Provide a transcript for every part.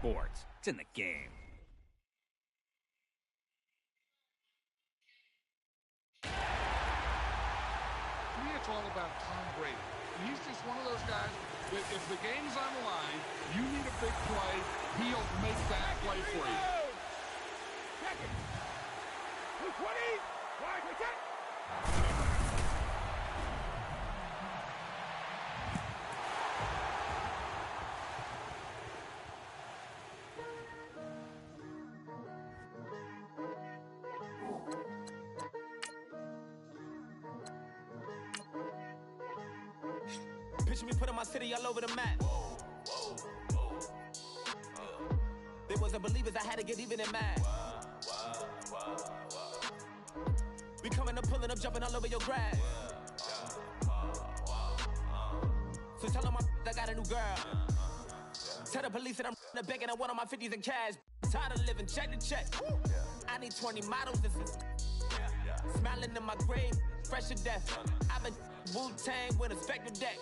sports. It's in the game. To me, it's all about Tom Brady. He's just one of those guys that if the game's on the line, you need a big play, he'll make that play for you. Check it. 220. Wide, check. Picture me putting my city all over the map. They wasn't believers, I had to get even and mad. We coming up, pulling up, jumping all over your grass. So tell them I got a new girl. Tell the police that I'm the bank and I want all my 50s in cash. Tired of living check to check. I need 20 models, this is smiling in my grave, fresh to death. I've been Wu-Tang with a spectre deck.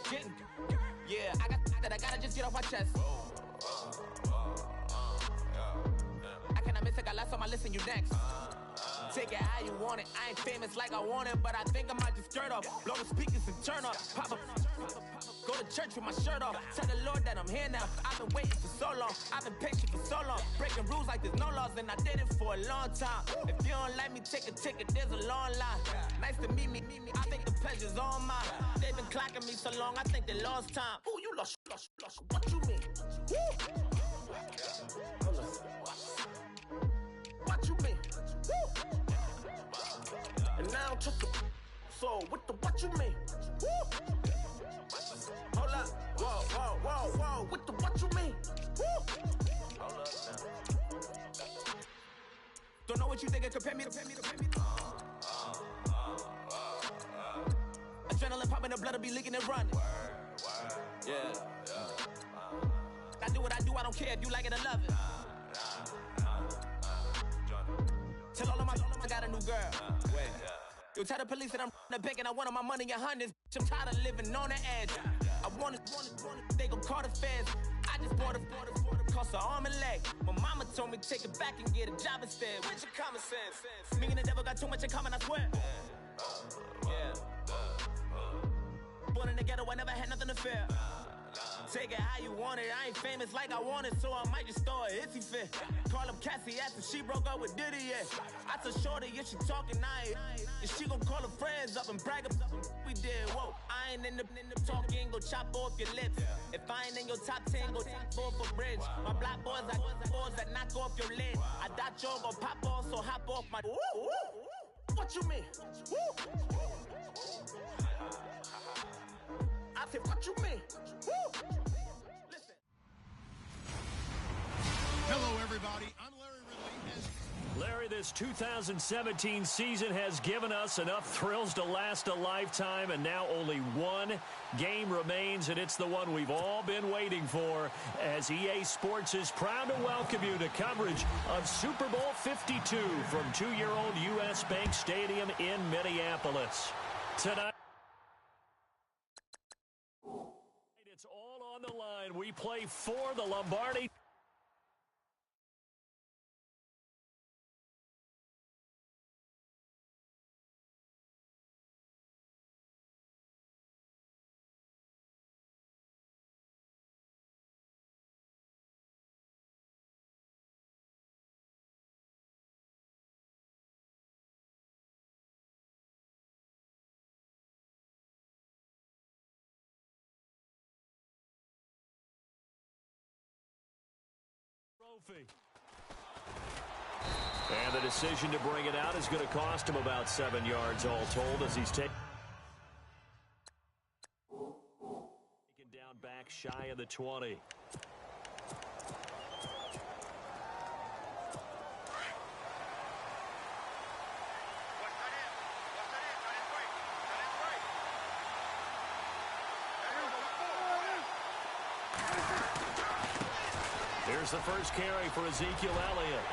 Yeah, I gotta just get off my chest. I cannot miss it, got last on my list and you next. Take it how you want it. I ain't famous like I want it, but I think I might just skirt off. Blow the speakers and turn up. Pop up. Go to church with my shirt off. Tell the Lord that I'm here now. I've been waiting for so long. I've been patient for so long. Breaking rules like there's no laws, and I did it for a long time. If you don't like me, take a ticket. There's a long line. Nice to meet me. I think the pleasure's all mine. They've been clocking me so long, I think they lost time. Ooh, you lost. What you mean? What you mean? And now just the so with the what you mean? Woo! Hold up, whoa, with the what you mean? Woo! Hold up now. Don't know what you think, compare me. Adrenaline popping, the blood will be leaking and running. Yeah. I do what I do, I don't care if you like it or love it. Tell all of my I got a new girl. Wait. Yo, tell the police that I'm the bank and I want all my money in hundreds. I'm tired of living on the edge. I want it, they gon' call the feds. I just bought a cost an arm and leg. My mama told me take it back and get a job instead. Where's your common sense? Me and the devil got too much in common, I swear. Yeah. Born in the ghetto, I never had nothing to fear. Take it how you want it. I ain't famous like I want it, so I might just throw a hissy fit. Call up Cassie after she broke up with Diddy, yeah. I told Shorty, if she talking, and she gon' call her friends up and brag up we did. Whoa, I ain't in the talking, go chop off your lips. If I ain't in your top 10, go top 4 for bridge. My black boys, I boys that knock off your lid. I thought y'all gon' pop off, so hop off my. What you mean? I said, what you mean? Listen. Hello, everybody. I'm Larry Ridley. Larry, this 2017 season has given us enough thrills to last a lifetime, and now only one game remains, and it's the one we've all been waiting for, as EA Sports is proud to welcome you to coverage of Super Bowl 52 from 2-year-old U.S. Bank Stadium in Minneapolis. Tonight, it's all on the line. We play for the Lombardi. Trophy. And the decision to bring it out is going to cost him about 7 yards all told, as he's taken down back shy of the 20. Here's the first carry for Ezekiel Elliott.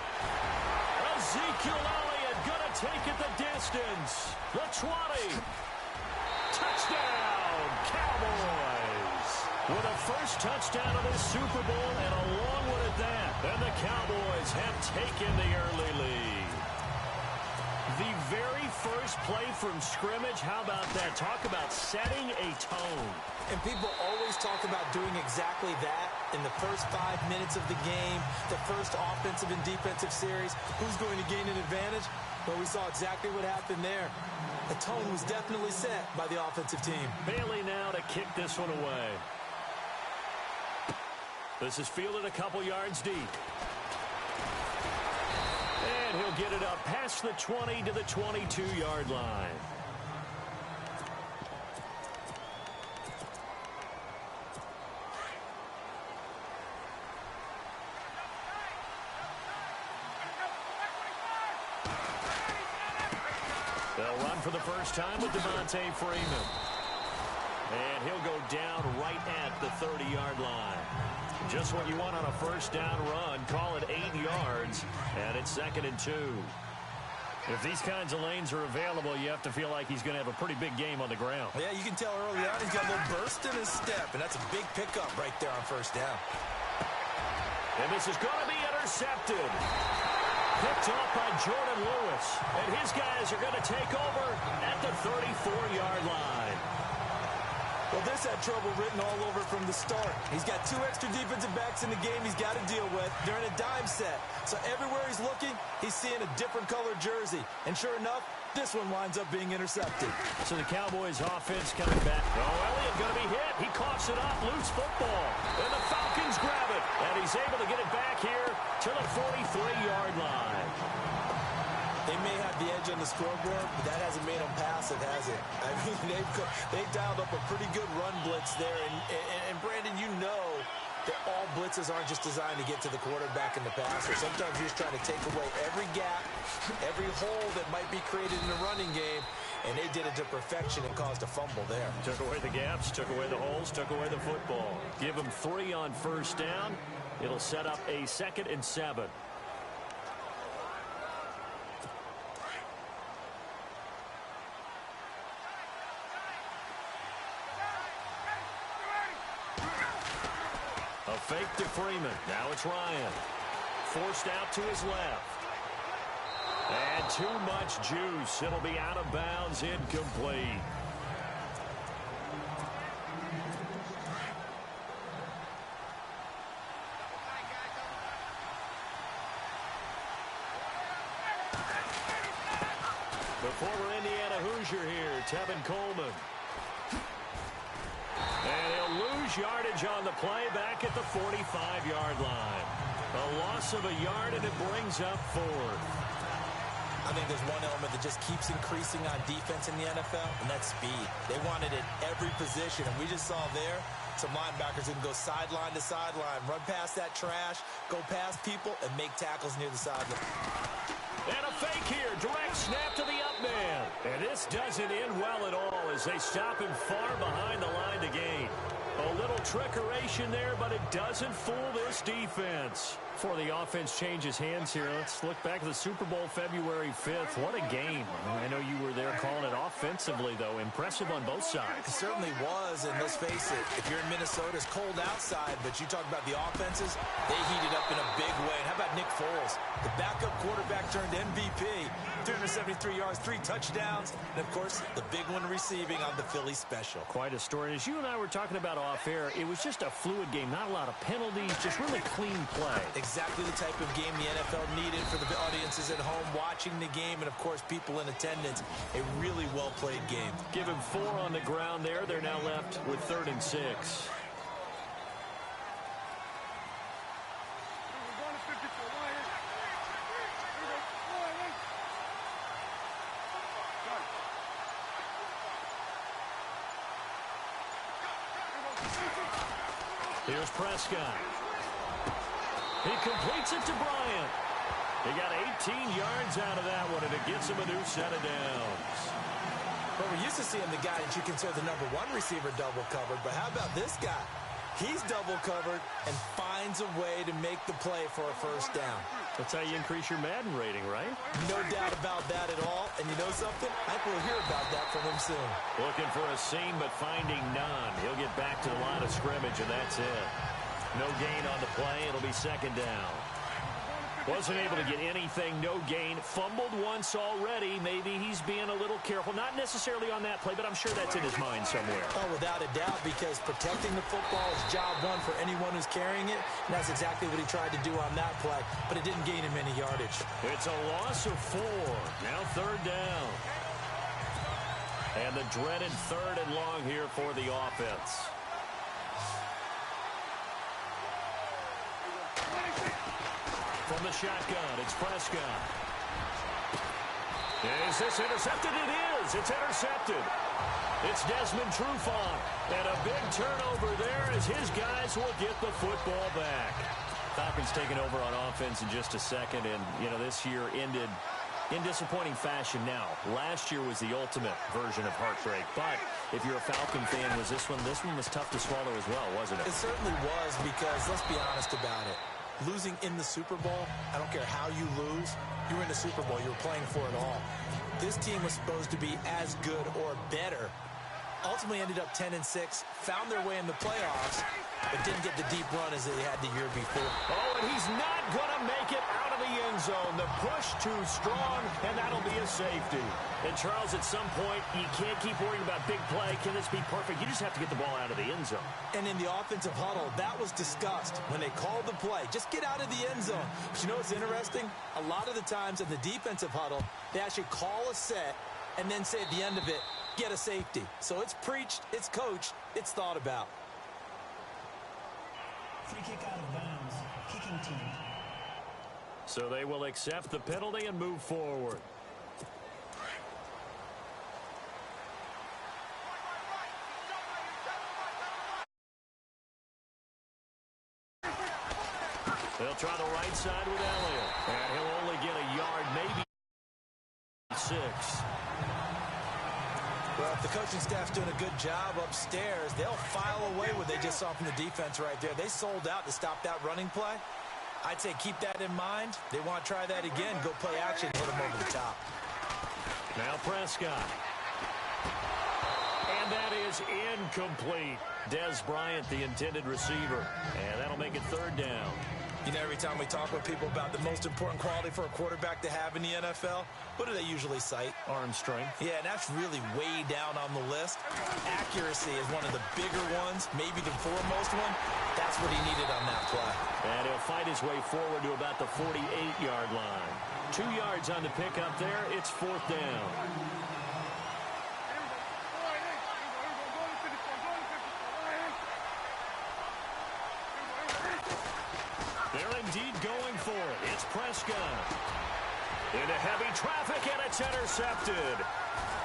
Ezekiel Elliott going to take it the distance. The 20. Touchdown, Cowboys. With a first touchdown of this Super Bowl, and a long one at that. taken the early lead. The very first play from scrimmage, how about that? Talk about setting a tone. And people always talk about doing exactly that in the first 5 minutes of the game, the first offensive and defensive series. Who's going to gain an advantage? Well, we saw exactly what happened there. The tone was definitely set by the offensive team. Bailey now to kick this one away. This is fielded a couple yards deep. And he'll get it up past the 20 to the 22-yard line. They'll run for the first time with Devontae Freeman. And he'll go down right at the 30-yard line. Just what you want on a first down run. Call it 8 yards, and it's 2nd and 2. If these kinds of lanes are available, you have to feel like he's going to have a pretty big game on the ground. Yeah, you can tell early on he's got a little burst in his step, and that's a big pickup right there on first down. And this is going to be intercepted. Picked off by Jordan Lewis. And his guys are going to take over at the 34-yard line. Well, this had trouble written all over from the start. He's got 2 extra defensive backs in the game he's got to deal with. They're in a dime set. So everywhere he's looking, he's seeing a different colored jersey. And sure enough, this one winds up being intercepted. So the Cowboys offense coming back. Oh, Elliott going to be hit. He coughs it up. Loose football. And the Falcons grab it. And he's able to get it back here to the 43-yard line. They may have the edge on the scoreboard, but that hasn't made them pass it, has it? I mean, they've dialed up a pretty good run blitz there. And Brandon, you know that all blitzes aren't just designed to get to the quarterback and the passer. Sometimes you're just trying to take away every gap, every hole that might be created in the running game, and they did it to perfection and caused a fumble there. Took away the gaps, took away the holes, took away the football. Give them 3 on first down. It'll set up a 2nd and 7. A fake to Freeman. Now it's Ryan. Forced out to his left. And too much juice. It'll be out of bounds, incomplete. The former Indiana Hoosier here, Tevin Coleman. And he'll lose yardage on the play back at the 45-yard line. A loss of a yard, and it brings up 4th. I think there's one element that just keeps increasing on defense in the NFL, and that's speed. They want it at every position, and we just saw there some linebackers who can go sideline to sideline, run past that trash, go past people, and make tackles near the sideline. And a fake here. Direct snap to the up man. And this doesn't end well at all as they stop him far behind the line to gain. A little trickeration there, but it doesn't fool this defense. Before the offense changes hands here, let's look back at the Super Bowl February 5th. What a game. I know you were there calling it offensively, though. Impressive on both sides. It certainly was, and let's face it, if you're in Minnesota, it's cold outside, but you talk about the offenses, they heated up in a big way. And how about Nick Foles? The backup quarterback turned MVP, 373 yards, 3 touchdowns, and, of course, the big one receiving on the Philly special. Quite a story. As you and I were talking about off air, it was just a fluid game, not a lot of penalties, just really clean play. Exactly the type of game the NFL needed for the audiences at home watching the game and, of course, people in attendance. A really well-played game. Give him 4 on the ground there. They're now left with 3rd and 6. Here's Prescott. He completes it to Bryant. He got 18 yards out of that one, and it gets him a new set of downs. Well, we're used to seeing the guy that you consider the #1 receiver double covered, but how about this guy? He's double covered and finds a way to make the play for a first down. That's how you increase your Madden rating, right? No doubt about that at all. And you know something? I think we'll hear about that from him soon. Looking for a seam, but finding none. He'll get back to the line of scrimmage, and that's it. No gain on the play. It'll be 2nd down. Wasn't able to get anything, no gain. Fumbled once already. Maybe he's being a little careful. Not necessarily on that play, but I'm sure that's in his mind somewhere. Oh, without a doubt, because protecting the football is job one for anyone who's carrying it. And that's exactly what he tried to do on that play, but it didn't gain him any yardage. It's a loss of 4. Now 3rd down. And the dreaded 3rd and long here for the offense. From the shotgun, it's Prescott. Is this intercepted? It is. It's intercepted. It's Desmond Trufant. And a big turnover there as his guys will get the football back. Falcons taking over on offense in just a second. And, you know, this year ended in disappointing fashion. Now, last year was the ultimate version of heartbreak. But if you're a Falcon fan, was this one was tough to swallow as well, wasn't it? It certainly was, because let's be honest about it. Losing in the Super Bowl, I don't care how you lose, you were in the Super Bowl, you were playing for it all. This team was supposed to be as good or better. Ultimately ended up 10-6, found their way in the playoffs, but didn't get the deep run as they had the year before. Oh, and he's not going to make it out of the end zone. The push too strong, and that'll be a safety. And, Charles, at some point, you can't keep worrying about big play. Can this be perfect? You just have to get the ball out of the end zone. And in the offensive huddle, that was discussed when they called the play. Just get out of the end zone. But you know what's interesting? A lot of the times in the defensive huddle, they actually call a set and then say at the end of it, get a safety. So it's preached, it's coached, it's thought about. Free kick out of bounds. Kicking team. So they will accept the penalty and move forward. They'll try the right side with Elliott. And he'll only get a yard, maybe 6. Well, if the coaching staff's doing a good job upstairs, they'll file away what they just saw from the defense right there. They sold out to stop that running play. I'd say keep that in mind. They want to try that again, go play action, hit them over the top. Now Prescott. And that is incomplete. Des Bryant, the intended receiver. And that'll make it 3rd down. You know, every time we talk with people about the most important quality for a quarterback to have in the NFL, what do they usually cite? Arm strength. Yeah, and that's really way down on the list. Accuracy is one of the bigger ones, maybe the foremost one. That's what he needed on that play. And he'll fight his way forward to about the 48-yard line. 2 yards on the pickup there. It's 4th down. They're indeed going for it. It's Prescott. Into heavy traffic, and it's intercepted.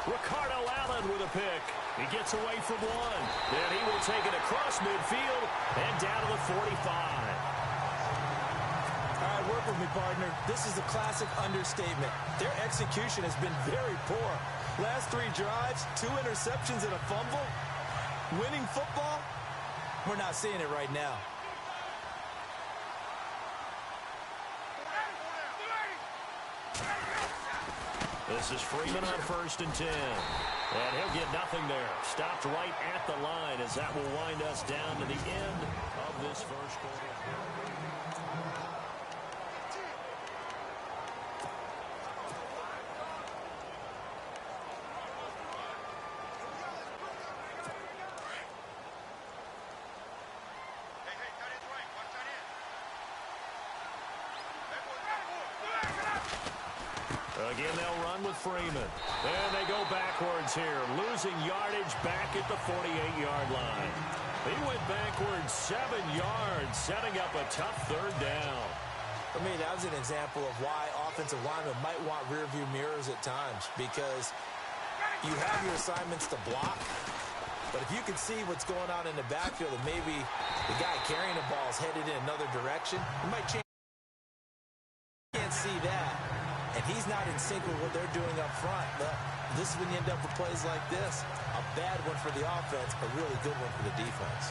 Ricardo Allen with a pick. He gets away from one. Then he will take it across midfield and down to the 45. All right, work with me, partner. This is a classic understatement. Their execution has been very poor. Last 3 drives, 2 interceptions and a fumble. Winning football? We're not seeing it right now. This is Freeman on 1st and 10. And he'll get nothing there. Stopped right at the line as that will wind us down to the end of this first quarter. Again, they'll run with Freeman. And they go backwards here, losing yardage back at the 48-yard line. He went backwards 7 yards, setting up a tough 3rd down. For me, that was an example of why offensive linemen might want rearview mirrors at times, because you have your assignments to block, but if you can see what's going on in the backfield and maybe the guy carrying the ball is headed in another direction, you might change. You can't see that. And he's not in sync with what they're doing up front. But this is when you end up with plays like this. A bad one for the offense, a really good one for the defense.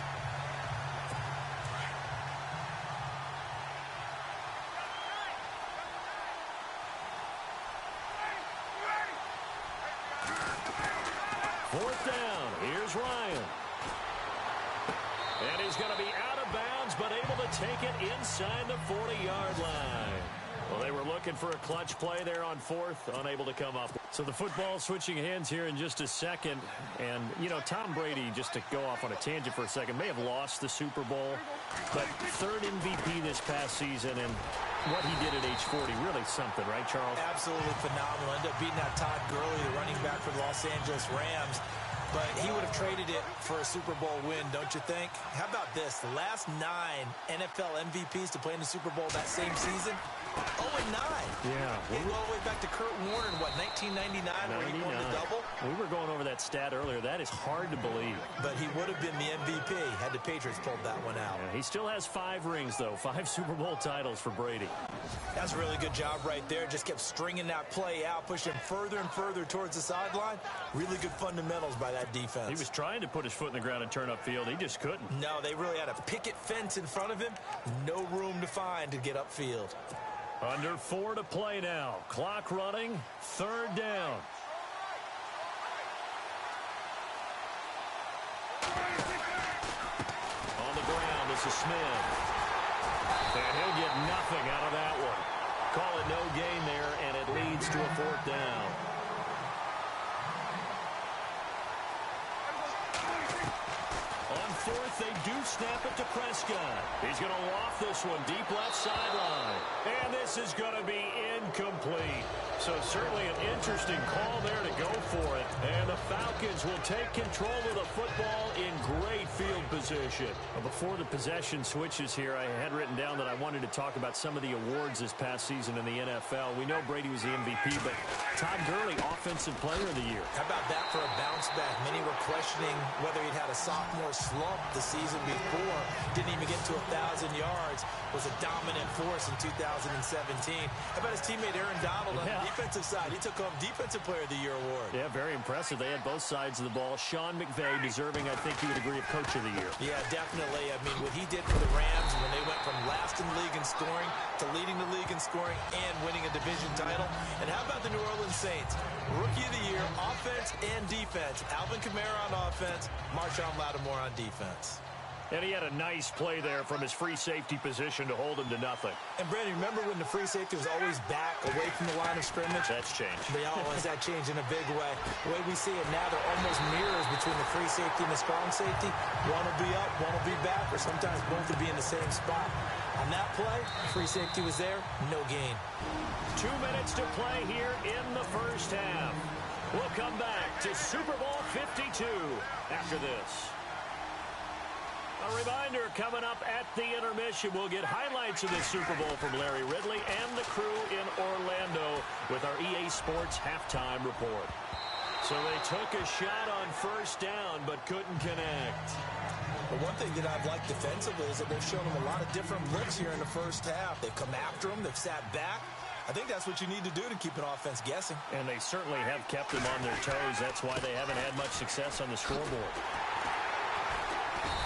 Fourth down. Here's Ryan. And he's going to be out of bounds, but able to take it inside the 40-yard line. were looking for a clutch play there on fourth, unable to come up. So the football switching hands here in just a second. And, you know, Tom Brady, just to go off on a tangent for a second, may have lost the Super Bowl, but third MVP this past season, and what he did at age 40, really something, right, Charles? Absolutely phenomenal. Ended up beating out Todd Gurley, the running back for the Los Angeles Rams. But he would have traded it for a Super Bowl win, don't you think? How about this? The last 9 NFL MVPs to play in the Super Bowl that same season, 0-9. Yeah. He go all the way back to Kurt Warner in, what, 1999, where he won the double? We were going over that stat earlier. That is hard to believe. But he would have been the MVP had the Patriots pulled that one out. Yeah, he still has 5 rings, though. 5 Super Bowl titles for Brady. That's a really good job right there. Just kept stringing that play out, pushed him further and further towards the sideline. Really good fundamentals by that defense. He was trying to put his foot in the ground and turn upfield. He just couldn't. No, they really had a picket fence in front of him. No room to find to get upfield. Under 4 to play now. Clock running. 3rd down. On the ground, this is Smith. And he'll get nothing out of that one. Call it no gain there, and it leads to a 4th down. On 4th, they do snap it to Prescott. He's going to loft this one deep left sideline. And this is going to be incomplete. So certainly an interesting call there to go for it. And the Falcons will take control of the football in great field position. Well, before the possession switches here, I had written down that I wanted to talk about some of the awards this past season in the NFL. We know Brady was the MVP, but Todd Gurley, Offensive Player of the Year. How about that for a bounce back? Many were questioning whether he'd had a sophomore slump the season before. Didn't even get to 1,000 yards. Was a dominant force in 2017. How about his teammate Aaron Donald on the defensive side? He took home Defensive Player of the Year award. Yeah, very impressive. They had both sides of the ball. Sean McVay deserving, I think you would agree, of Coach of the Year. Yeah, definitely. I mean, what he did for the Rams when they went from last in the league in scoring to leading the league in scoring and winning a division title. And how about the New Orleans Saints? Rookie of the Year, offense and defense. Alvin Kamara on offense, Marshawn Lattimore on defense. And he had a nice play there from his free safety position to hold him to nothing. And, Brandon, remember when the free safety was always back away from the line of scrimmage? That's changed. They always that changed in a big way. The way we see it now, they're almost mirrors between the free safety and the strong safety. One will be up, one will be back, or sometimes both will be in the same spot. On that play, free safety was there, no gain. 2 minutes to play here in the first half. We'll come back to Super Bowl 52 after this. A reminder, coming up at the intermission, we'll get highlights of this Super Bowl from Larry Ridley and the crew in Orlando with our EA Sports halftime report. So they took a shot on first down but couldn't connect. But one thing that I've liked defensively is that they've shown them a lot of different looks here in the first half. They've come after them. They've sat back. I think that's what you need to do to keep an offense guessing. And they certainly have kept them on their toes. That's why they haven't had much success on the scoreboard.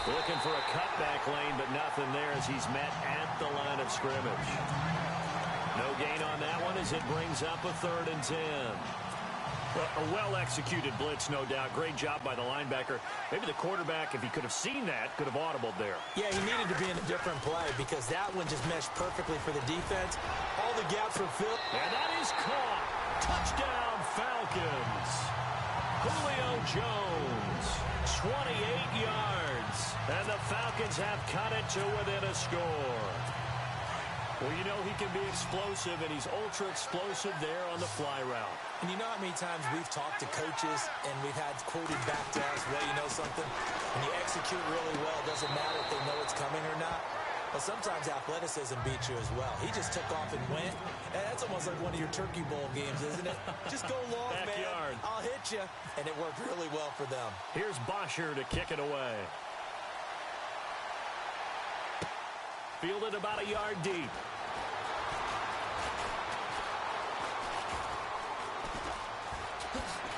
Looking for a cutback lane, but nothing there as he's met at the line of scrimmage. No gain on that one as it brings up a 3rd and 10. Well, a well-executed blitz, no doubt. Great job by the linebacker. Maybe the quarterback, if he could have seen that, could have audibled there. Yeah, he needed to be in a different play because that one just meshed perfectly for the defense. All the gaps were filled. And that is caught. Touchdown, Falcons. Julio Jones, 28 yards. And the Falcons have cut it to within a score. Well, you know he can be explosive, and he's ultra-explosive there on the fly route. And you know how many times we've talked to coaches and we've had quoted back to us, well, you know something? When you execute really well, it doesn't matter if they know it's coming or not. But sometimes athleticism beats you as well. He just took off and went. And that's almost like one of your Turkey Bowl games, isn't it? Just go long, Backyard. man. I'll hit you. And it worked really well for them. Here's Bosher to kick it away. Fielded about a yard deep.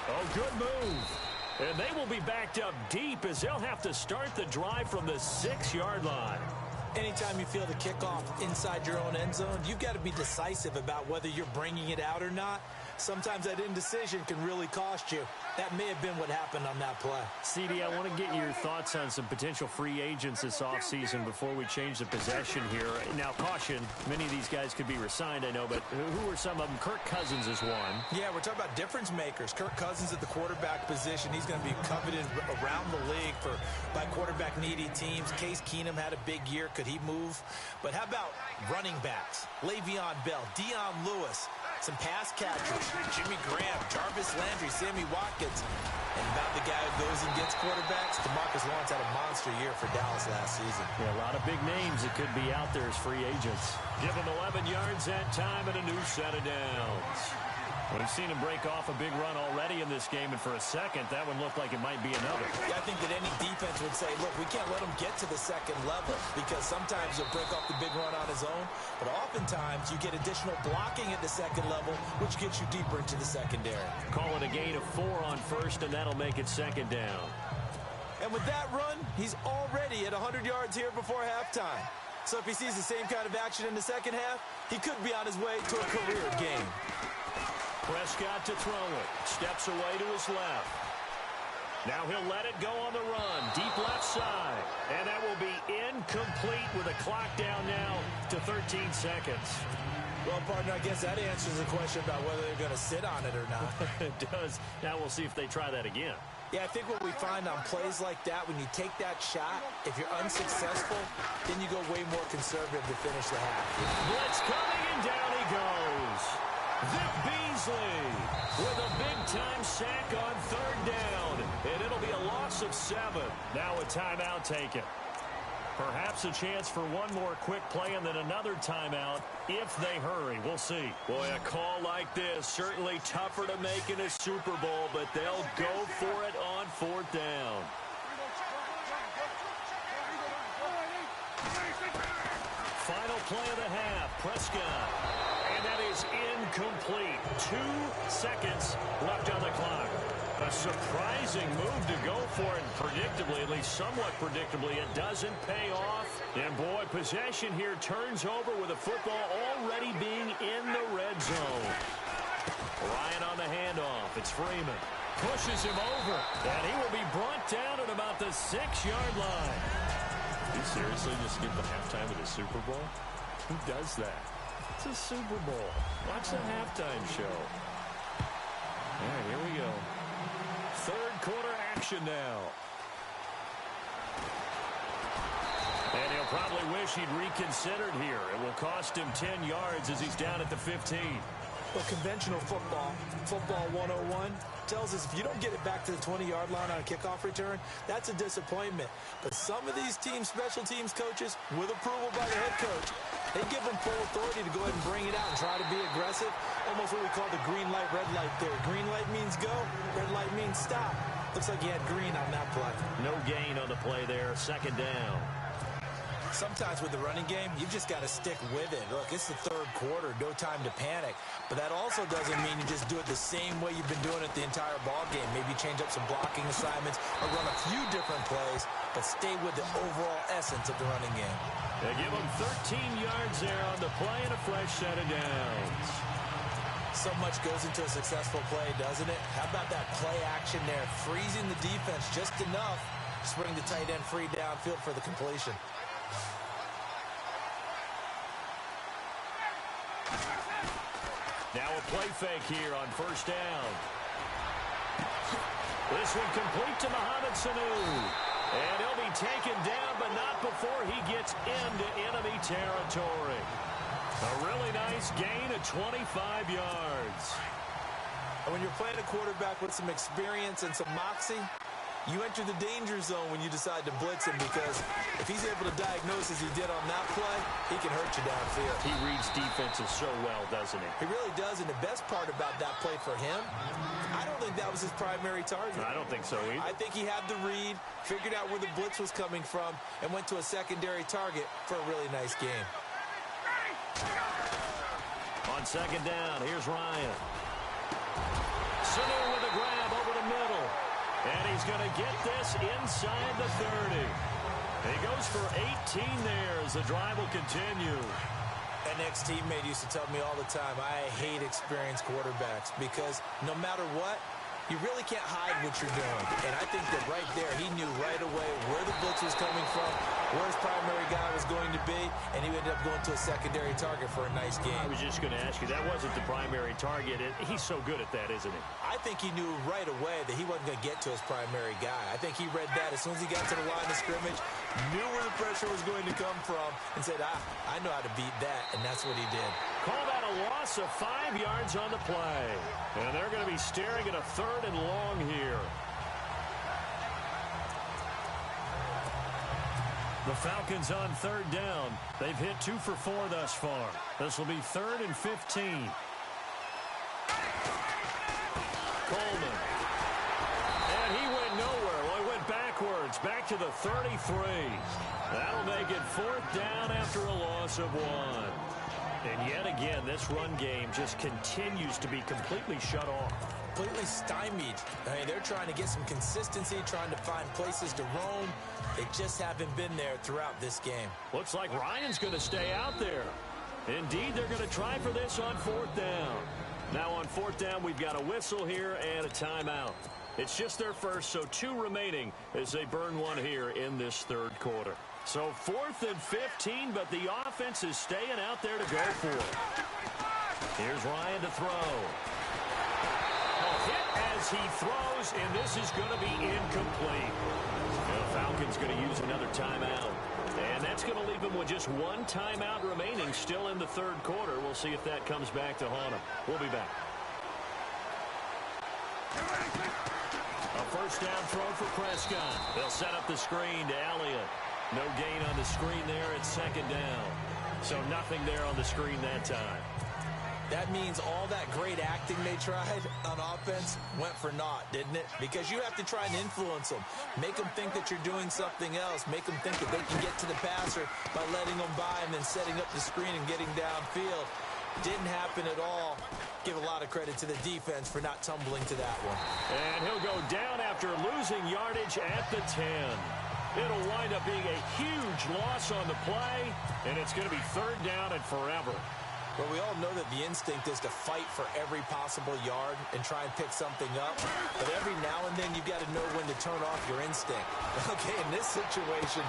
Oh, good move. And they will be backed up deep as they'll have to start the drive from the 6-yard line. Anytime you feel the kickoff inside your own end zone, you've got to be decisive about whether you're bringing it out or not. Sometimes that indecision can really cost you. That may have been what happened on that play. CD, I want to get your thoughts on some potential free agents this offseason before we change the possession here. Now, caution, many of these guys could be re-signed, I know, but who are some of them? Kirk Cousins is one. Yeah, we're talking about difference makers. Kirk Cousins at the quarterback position. He's going to be coveted around the league by quarterback-needy teams. Case Keenum had a big year. Could he move? But how about running backs? Le'Veon Bell, Dion Lewis, some pass catchers, Jimmy Graham, Jarvis Landry, Sammy Watkins. And about the guy who goes and gets quarterbacks, DeMarcus Lawrence had a monster year for Dallas last season. Yeah, a lot of big names that could be out there as free agents. Give them 11 yards that time and a new set of downs. We've seen him break off a big run already in this game, and for a second, that one looked like it might be another. Yeah, I think that any defense would say, look, we can't let him get to the second level because sometimes he'll break off the big run on his own, but oftentimes you get additional blocking at the second level, which gets you deeper into the secondary. Call it a gain of 4 on first, and that'll make it second down. And with that run, he's already at 100 yards here before halftime. So if he sees the same kind of action in the second half, he could be on his way to a career game. Prescott to throw it. Steps away to his left. Now he'll let it go on the run. Deep left side. And that will be incomplete with a clock down now to 13 seconds. Well, partner, I guess that answers the question about whether they're going to sit on it or not. It does. Now we'll see if they try that again. Yeah, I think what we find on plays like that, when you take that shot, if you're unsuccessful, then you go way more conservative to finish the half. Blitz coming, and down he goes. Vic Beasley with a big-time sack on third down, and it'll be a loss of 7. Now a timeout taken. Perhaps a chance for one more quick play and then another timeout if they hurry. We'll see. Boy, a call like this, certainly tougher to make in a Super Bowl, but they'll go for it on 4th down. Final play of the half, Prescott. And that is incomplete. 2 seconds left on the clock. A surprising move to go for it. Predictably, at least somewhat predictably, it doesn't pay off. And boy, possession here turns over with the football already being in the red zone. Ryan on the handoff. It's Freeman. Pushes him over. And he will be brought down at about the 6-yard line. Did you seriously just skip the halftime of the Super Bowl? Who does that? It's a Super Bowl. Watch the halftime show. All right, here we go. Third quarter action now. And he'll probably wish he'd reconsidered here. It will cost him 10 yards as he's down at the 15. Well, conventional football 101, tells us if you don't get it back to the 20-yard line on a kickoff return, that's a disappointment. But some of these teams, special teams coaches, with approval by the head coach, they give them full authority to go ahead and bring it out and try to be aggressive. Almost what we call the green light, red light theory. Green light means go, red light means stop. Looks like he had green on that play. No gain on the play there, second down. Sometimes with the running game, you've just got to stick with it. Look, it's the third quarter, no time to panic. But that also doesn't mean you just do it the same way you've been doing it the entire ball game. Maybe change up some blocking assignments or run a few different plays, but stay with the overall essence of the running game. They give him 13 yards there on the play and a fresh set of downs. So much goes into a successful play, doesn't it? How about that play action there, freezing the defense just enough to bring the tight end free downfield for the completion. Now a play fake here on first down. This one complete to Mohamed Sanu. And he'll be taken down, but not before he gets into enemy territory. A really nice gain of 25 yards. And when you're playing a quarterback with some experience and some moxie, you enter the danger zone when you decide to blitz him, because if he's able to diagnose as he did on that play, he can hurt you downfield. He reads defenses so well, doesn't he? He really does, and the best part about that play for him, I don't think that was his primary target. I don't think so either. I think he had the read, figured out where the blitz was coming from, and went to a secondary target for a really nice game. On second down, here's Ryan. Sanu with a grab over the middle. And he's going to get this inside the 30. He goes for 18 there as the drive will continue. And ex-teammate used to tell me all the time, I hate experienced quarterbacks because no matter what, you really can't hide what you're doing. And I think that right there, he knew right away where the blitz was coming from, where his primary guy was going to be, and he ended up going to a secondary target for a nice game. I was just going to ask you, that wasn't the primary target. He's so good at that, isn't he? I think he knew right away that he wasn't going to get to his primary guy. I think he read that as soon as he got to the line of scrimmage, knew where the pressure was going to come from, and said, I know how to beat that, and that's what he did. Call that a loss of 5 yards on the play. And they're going to be staring at a 3rd and long here. The Falcons on 3rd down. They've hit 2 for 4 thus far. This will be 3rd and 15. Coleman. And he went nowhere. Well, he went backwards, back to the 33. That'll make it 4th down after a loss of 1. And yet again, this run game just continues to be completely shut off. Completely stymied. I mean, they're trying to get some consistency, trying to find places to roam. They just haven't been there throughout this game. Looks like Ryan's going to stay out there. Indeed, they're going to try for this on 4th down. Now on 4th down, we've got a whistle here and a timeout. It's just their first, so 2 remaining as they burn 1 here in this 3rd quarter. So 4th and 15, but the offense is staying out there to go for it. Here's Ryan to throw. A hit as he throws, and this is going to be incomplete. The Falcons going to use another timeout. And that's going to leave them with just 1 timeout remaining still in the 3rd quarter. We'll see if that comes back to haunt them. We'll be back. A 1st down throw for Prescott. They'll set up the screen to Elliott. No gain on the screen there. It's 2nd down. So nothing there on the screen that time. That means all that great acting they tried on offense went for naught, didn't it? Because you have to try and influence them. Make them think that you're doing something else. Make them think that they can get to the passer by letting them by and then setting up the screen and getting downfield. Didn't happen at all. Give a lot of credit to the defense for not tumbling to that one. And he'll go down after losing yardage at the 10. It'll wind up being a huge loss on the play, and it's going to be 3rd down and forever. Well, we all know that the instinct is to fight for every possible yard and try and pick something up. But every now and then, you've got to know when to turn off your instinct. Okay, in this situation,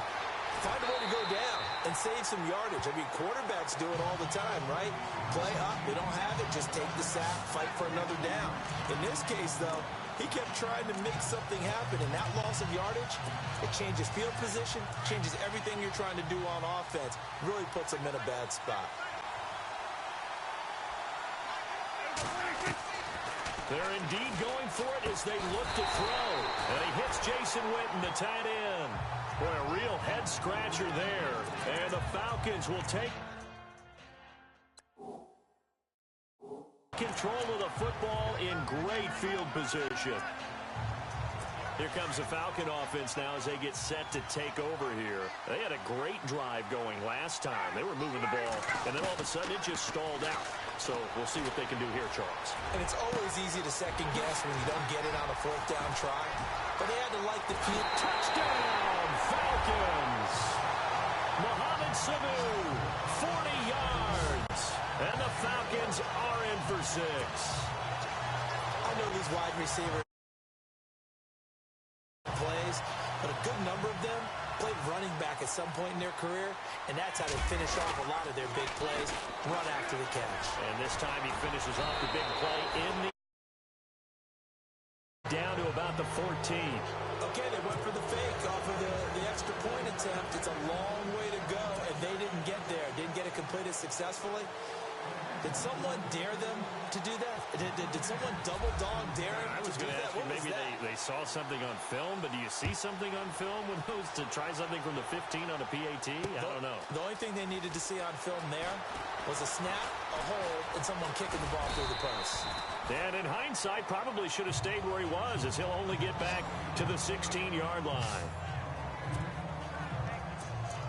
find a way to go down and save some yardage. I mean, quarterbacks do it all the time, right? Play up, they don't have it, just take the sack, fight for another down. In this case, though, he kept trying to make something happen, and that loss of yardage, it changes field position, changes everything you're trying to do on offense, really puts him in a bad spot. They're indeed going for it as they look to throw. And he hits Jason Witten, the tight end. Boy, a real head-scratcher there. And the Falcons will take control of the football in great field position. Here comes the Falcon offense now as they get set to take over here. They had a great drive going last time. They were moving the ball, and then all of a sudden it just stalled out. So we'll see what they can do here, Charles. And it's always easy to second guess when you don't get it on a 4th down try. But they had to like the field. Touchdown, Falcons! Mohamed Sanu, 40 yards. And the Falcons are in for 6. I know these wide receivers plays, but a good number of them played running back at some point in their career, and that's how they finish off a lot of their big plays, run after the catch. And this time he finishes off the big play in the down to about the 14. Okay, they went for the fake off of the extra point attempt. It's a long way to go, and they didn't get there. Didn't get it completed successfully. Did someone dare them to do that? Did someone double dog dare them I was to do going to that? ask you, maybe they saw something on film, but do you see something on film when those to try something from the 15 on a PAT? I don't know. The only thing they needed to see on film there was a snap, a hold, and someone kicking the ball through the post. And in hindsight, probably should have stayed where he was, as he'll only get back to the 16-yard line.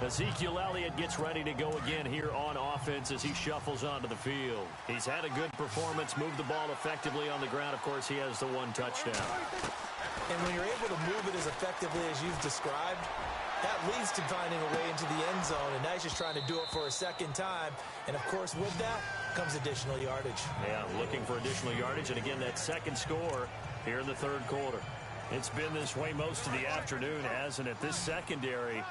Ezekiel Elliott gets ready to go again here on offense as he shuffles onto the field. He's had a good performance, moved the ball effectively on the ground. Of course, he has the 1 touchdown. And when you're able to move it as effectively as you've described, That leads to finding a way into the end zone, and now he's just trying to do it for a second time. And, of course, with that comes additional yardage. Yeah, looking for additional yardage. And, again, that second score here in the third quarter. It's been this way most of the afternoon, hasn't it? This secondary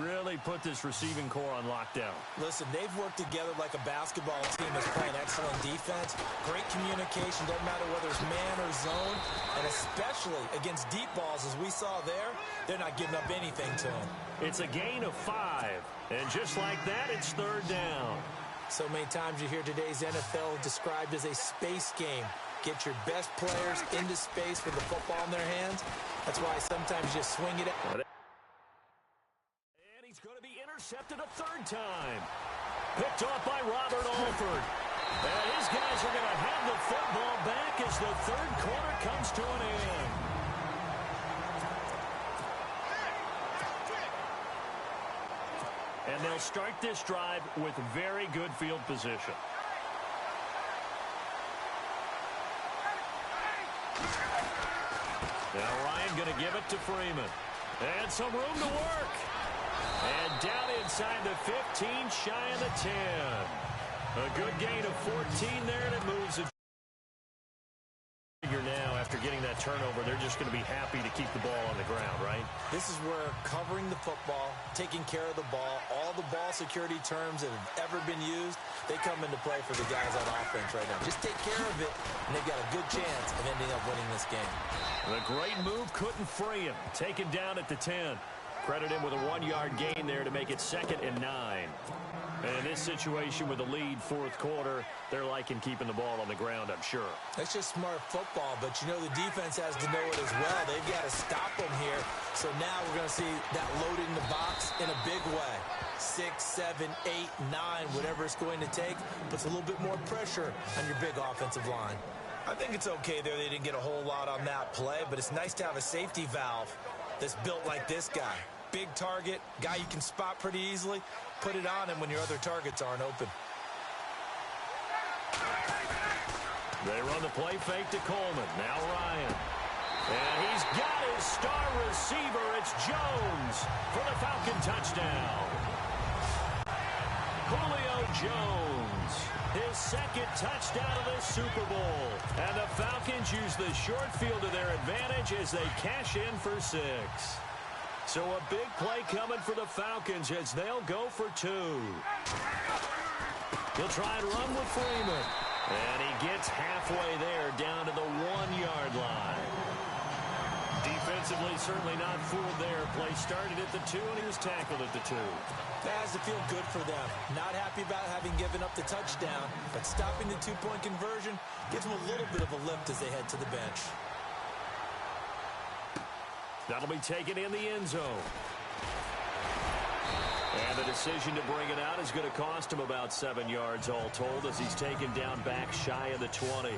really put this receiving core on lockdown. Listen, they've worked together like a basketball team that's playing excellent defense. Great communication, doesn't matter whether it's man or zone. And especially against deep balls, as we saw there, they're not giving up anything to them. It's a gain of 5. And just like that, it's third down. So many times you hear today's NFL described as a space game. Get your best players into space with the football in their hands. That's why sometimes you just swing it at. And he's going to be intercepted a third time. Picked off by Robert Alford. And his guys are going to have the football back as the third quarter comes to an end. And they'll start this drive with very good field position. Now Ryan going to give it to Freeman. And some room to work. And down inside the 15, shy of the 10. A good gain of 14 there, and it moves it. Now, after getting that turnover, they're just going to be happy to keep the ball on the ground, right? This is where covering the football, taking care of the ball, all the ball security terms that have ever been used, they come into play for the guys on offense right now. Just take care of it, and they've got a good chance of ending up winning this game. The great move couldn't free him. Taken down at the 10. Credit him with a 1-yard gain there to make it 2nd and 9. And in this situation with the lead fourth quarter, they're liking keeping the ball on the ground, I'm sure. That's just smart football, but you know the defense has to know it as well. They've got to stop them here. So now we're going to see that loaded in the box in a big way. 6, 7, 8, 9, whatever it's going to take, puts a little bit more pressure on your big offensive line. I think it's okay there. They didn't get a whole lot on that play, but it's nice to have a safety valve that's built like this guy. Big target, guy you can spot pretty easily. Put it on him when your other targets aren't open. They run the play fake to Coleman. Now Ryan. And he's got his star receiver. It's Jones for the Falcon touchdown. Julio Jones, his second touchdown of the Super Bowl. And the Falcons use the short field to their advantage as they cash in for 6. So a big play coming for the Falcons as they'll go for 2. He'll try and run with Freeman. And he gets halfway there down to the 1-yard line. Defensively, certainly not fooled there. Play started at the 2, and he was tackled at the 2. That has to feel good for them. Not happy about having given up the touchdown, but stopping the 2-point conversion gives them a little bit of a lift as they head to the bench. That'll be taken in the end zone. And the decision to bring it out is going to cost him about 7 yards all told as he's taken down back shy of the 20.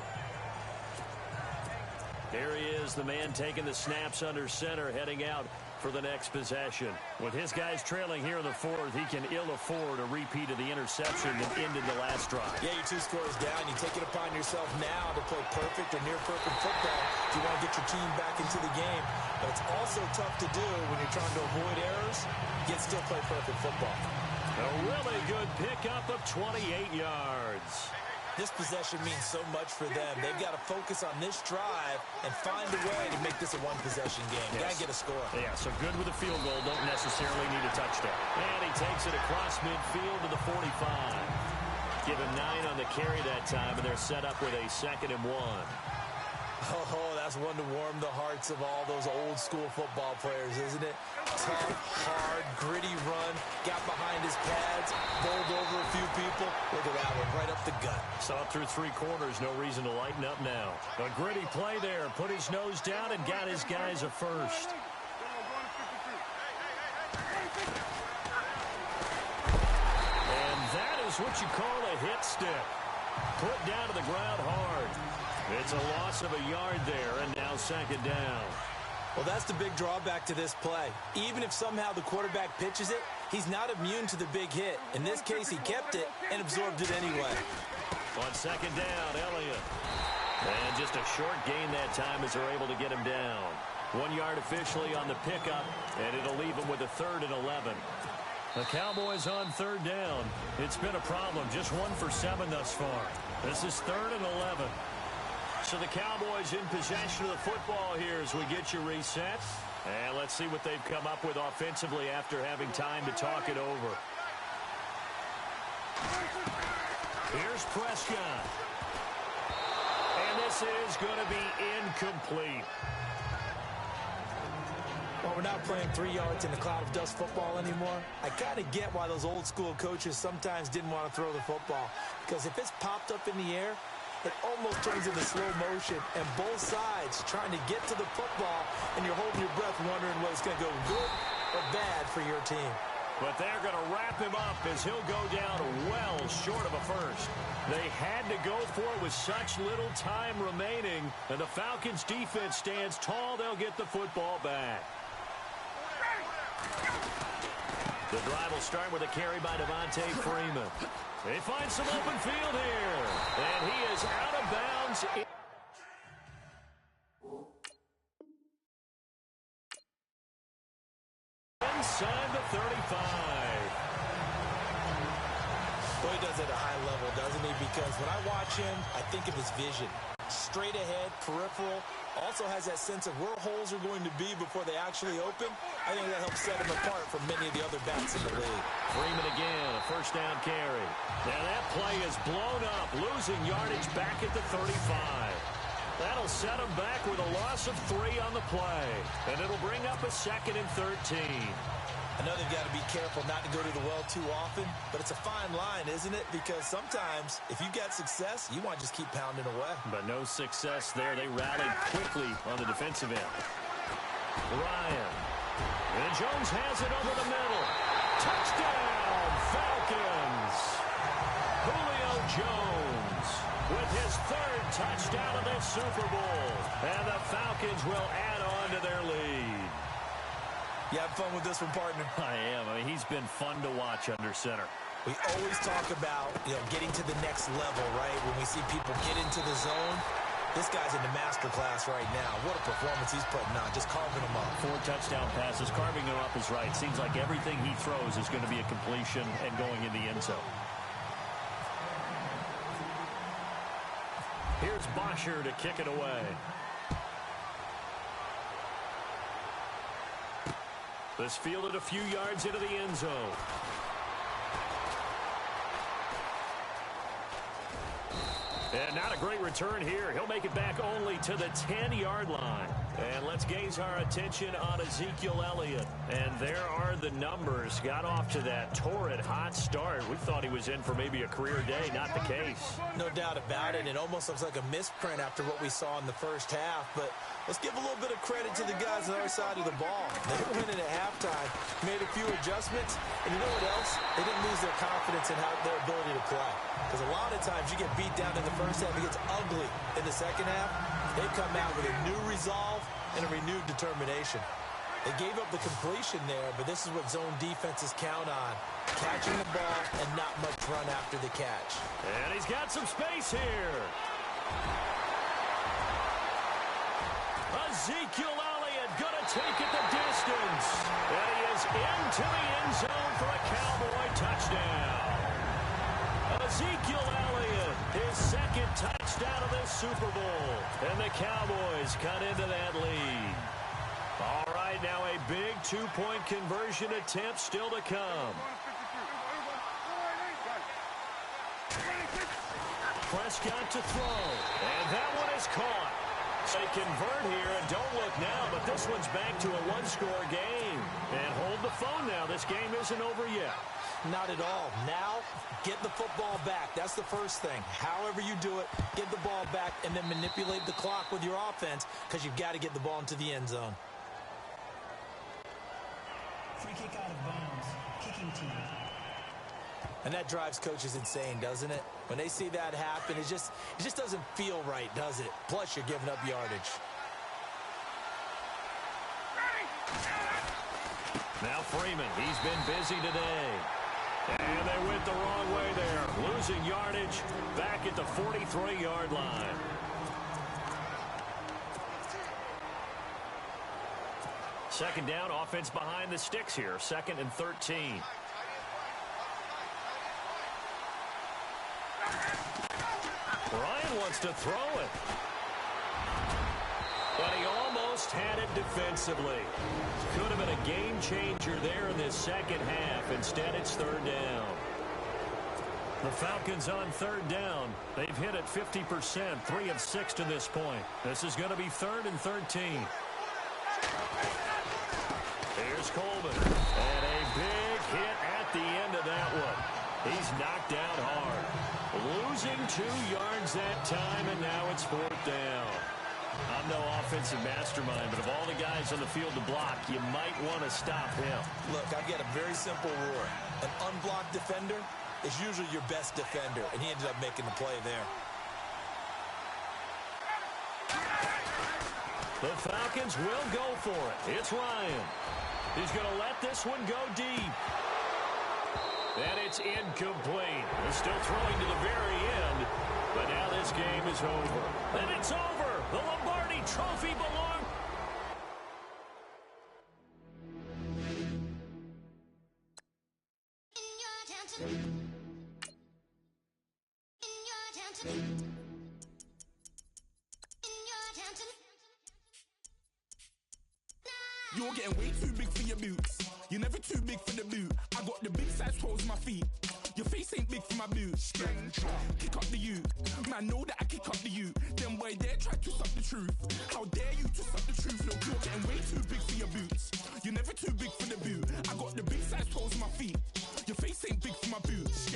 There he is, the man taking the snaps under center, heading out for the next possession. With his guys trailing here in the fourth, he can ill afford a repeat of the interception that ended the last drive. Yeah, you're 2 scores down. You take it upon yourself now to play perfect or near-perfect football if you want to get your team back into the game. But it's also tough to do when you're trying to avoid errors, yet still play perfect football. A really good pickup of 28 yards. This possession means so much for them. They've got to focus on this drive and find a way to make this a one-possession game. Yes. Got to get a score. Yeah, so good with a field goal. Don't necessarily need a touchdown. And he takes it across midfield to the 45. Give him 9 on the carry that time, and they're set up with a 2nd and 1. Oh, that's one to warm the hearts of all those old-school football players, isn't it? Tough, hard, gritty run, got behind his pads, bowled over a few people. Look at that one, right up the gut. Saw it through 3 quarters, no reason to lighten up now. A gritty play there, put his nose down and got his guys a first. And that is what you call a hit stick. Put down to the ground hard. It's a loss of a yard there, and now 2nd down. Well, that's the big drawback to this play. Even if somehow the quarterback pitches it, he's not immune to the big hit. In this case, he kept it and absorbed it anyway. On 2nd down, Elliott. And just a short gain that time as they're able to get him down. 1 yard officially on the pickup, and it'll leave them with a 3rd and 11. The Cowboys on 3rd down. It's been a problem. Just 1 for 7 thus far. This is 3rd and 11. So the Cowboys in possession of the football here as we get you reset. And let's see what they've come up with offensively after having time to talk it over. Here's Prescott. And this is going to be incomplete. Well, we're not playing 3 yards in a cloud of dust football anymore. I kind of get why those old school coaches sometimes didn't want to throw the football. Because if it's popped up in the air, it almost turns into slow motion, and both sides trying to get to the football, and you're holding your breath wondering whether it's going to go good or bad for your team. But they're going to wrap him up as he'll go down well short of a first. They had to go for it with such little time remaining, and the Falcons' defense stands tall. They'll get the football back. The drive will start with a carry by Devontae Freeman. They find some open field here, and he is out of bounds. Inside the 35. Well, he does it at a high level, doesn't he? Because when I watch him, I think of his vision. Straight ahead, peripheral. Also has that sense of where holes are going to be before they actually open. I think that helps set him apart from many of the other backs in the league. Freeman again, a first down carry. Now that play is blown up, losing yardage back at the 35. That'll set him back with a loss of 3 on the play. And it'll bring up a 2nd and 13. I know they've got to be careful not to go to the well too often, but it's a fine line, isn't it? Because sometimes, if you get success, you want to just keep pounding away. But no success there. They rallied quickly on the defensive end. Ryan. And Jones has it over the middle. Touchdown, Falcons! Julio Jones with his 3rd touchdown of this Super Bowl. And the Falcons will add on to their lead. You have fun with this one, partner? I am. I mean, he's been fun to watch under center. We always talk about, getting to the next level, right? When we see people get into the zone, this guy's in the master class right now. What a performance he's putting on, just carving them up. 4 touchdown passes. Carving them up is right. Seems like everything he throws is going to be a completion and going in the end zone. Here's Bosher to kick it away. This fielded a few yards into the end zone. And not a great return here. He'll make it back only to the 10-yard line. And let's gaze our attention on Ezekiel Elliott. And there are the numbers. Got off to that torrid hot start. We thought he was in for maybe a career day. Not the case. No doubt about it. It almost looks like a misprint after what we saw in the first half. But let's give a little bit of credit to the guys on our side of the ball. They were winning at halftime, made a few adjustments, and you know what else? They didn't lose their confidence in their ability to play. Because a lot of times you get beat down in the first half, it gets ugly in the second half. They've come out with a new resolve and a renewed determination. They gave up the completion there, but this is what zone defenses count on. Catching the ball and not much run after the catch. And he's got some space here. Ezekiel Elliott going to take it the distance. And he is into the end zone for a Cowboy touchdown. Ezekiel Elliott, his 2nd touchdown of this Super Bowl. And the Cowboys cut into that lead. All right, now a big 2-point conversion attempt still to come. Prescott to throw. And that one is caught. They convert here, and don't look now, but this one's back to a 1-score game. And hold the phone now. This game isn't over yet. Not at all. Now, get the football back. That's the first thing. However you do it, get the ball back and then manipulate the clock with your offense because you've got to get the ball into the end zone. Free kick out of bounds. Kicking team. And that drives coaches insane, doesn't it? When they see that happen, it just doesn't feel right, does it? Plus, you're giving up yardage. Now Freeman, he's been busy today. And they went the wrong way there. Losing yardage back at the 43-yard line. Second down, offense behind the sticks here. 2nd and 13. Ryan wants to throw it. But he almost had it defensively. Could have been a game changer there in this second half. Instead, it's 3rd down. The Falcons on 3rd down. They've hit it 50%, 3 of 6 to this point. This is going to be 3rd and 13. Here's Coleman. And a big hit at the end of that one. He's knocked down hard. Losing 2 yards that time, and now it's 4th down. I'm no offensive mastermind, but of all the guys on the field to block, you might want to stop him. Look, I've got a very simple rule. An unblocked defender is usually your best defender, and he ended up making the play there. The Falcons will go for it. It's Ryan. He's going to let this one go deep. And it's incomplete. He's still throwing to the very end, but now this game is over. And it's over. The Lombardi Trophy belongs. You're getting way too big for your boots. You're never too big for the boot. I got the big size toes on my feet. Your face ain't big for my boots. Kick up the you. Man, know that I kick up the you. Them boy there try to suck the truth. How dare you to suck the truth? Look, you're getting way too big for your boots. You're never too big for the boot. I got the big size toes on my feet. Your face ain't big for my boots.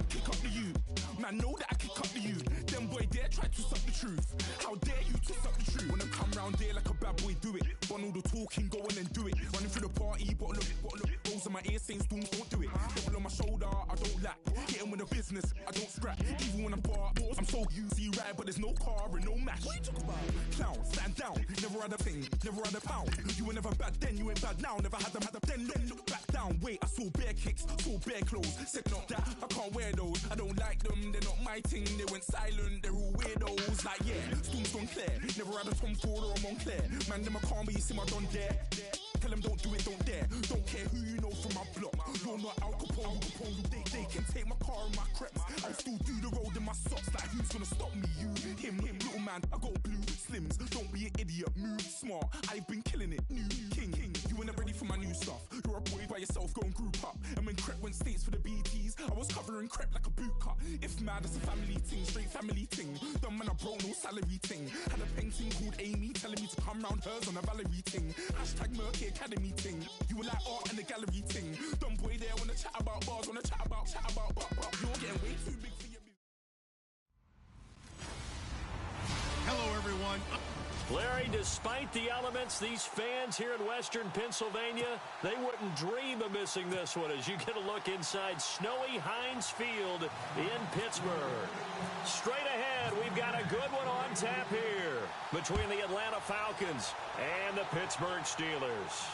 Kick up the you. Man, know that I kick up the you. Them boy there try to suck the truth. How dare you to suck the truth? When I come round there like a bad boy, do it. Bun all the talking, go on and do it. Running through the party, bottle up, rolls on my ear saying storms, don't do it. Double on my shoulder, I don't lack. Getting with the business, I don't scrap. Even when I'm far, I'm so easy right, but there's no car and no match. What you talk about? Clown, stand down, never had a thing, never had a pound. You were never bad then, you ain't bad now. Never had them, then look back down. Wait, I saw bare kicks, saw bare clothes. Said not that, I can't wear those. I don't like them, they're not my thing. They went silent, they're all weirdos. Like yeah, storms gone clear. Never had a Tom Ford or a Montclair. Man, them I can't be, you see my done there. Tell them don't do it, don't dare. Don't care who you know from my block. You're not Al Capone, they can take my car and my crepes. I still do the road in my socks. Like who's gonna stop me? You, him, little man. I got blue slims. Don't be an idiot, move smart. I've been killing it, new king. You were never ready for my new stuff. You're a boy by yourself, go and group up. And when Crep went states for the BTs, I was covering Crep like a boot cut. If mad, it's a family thing, straight family thing. Dumb man, I broke no salary thing. Had a painting called Amy telling me to come round hers on a Valerie thing. Hashtag Murky Academy thing. You were like art and the gallery thing. Dumb boy there wanna chat about bars, wanna chat about. You're getting way too big for your boot. Hello, everyone. Larry, despite the elements, these fans here in Western Pennsylvania, they wouldn't dream of missing this one as you get a look inside snowy Heinz Field in Pittsburgh. Straight ahead, we've got a good one on tap here between the Atlanta Falcons and the Pittsburgh Steelers.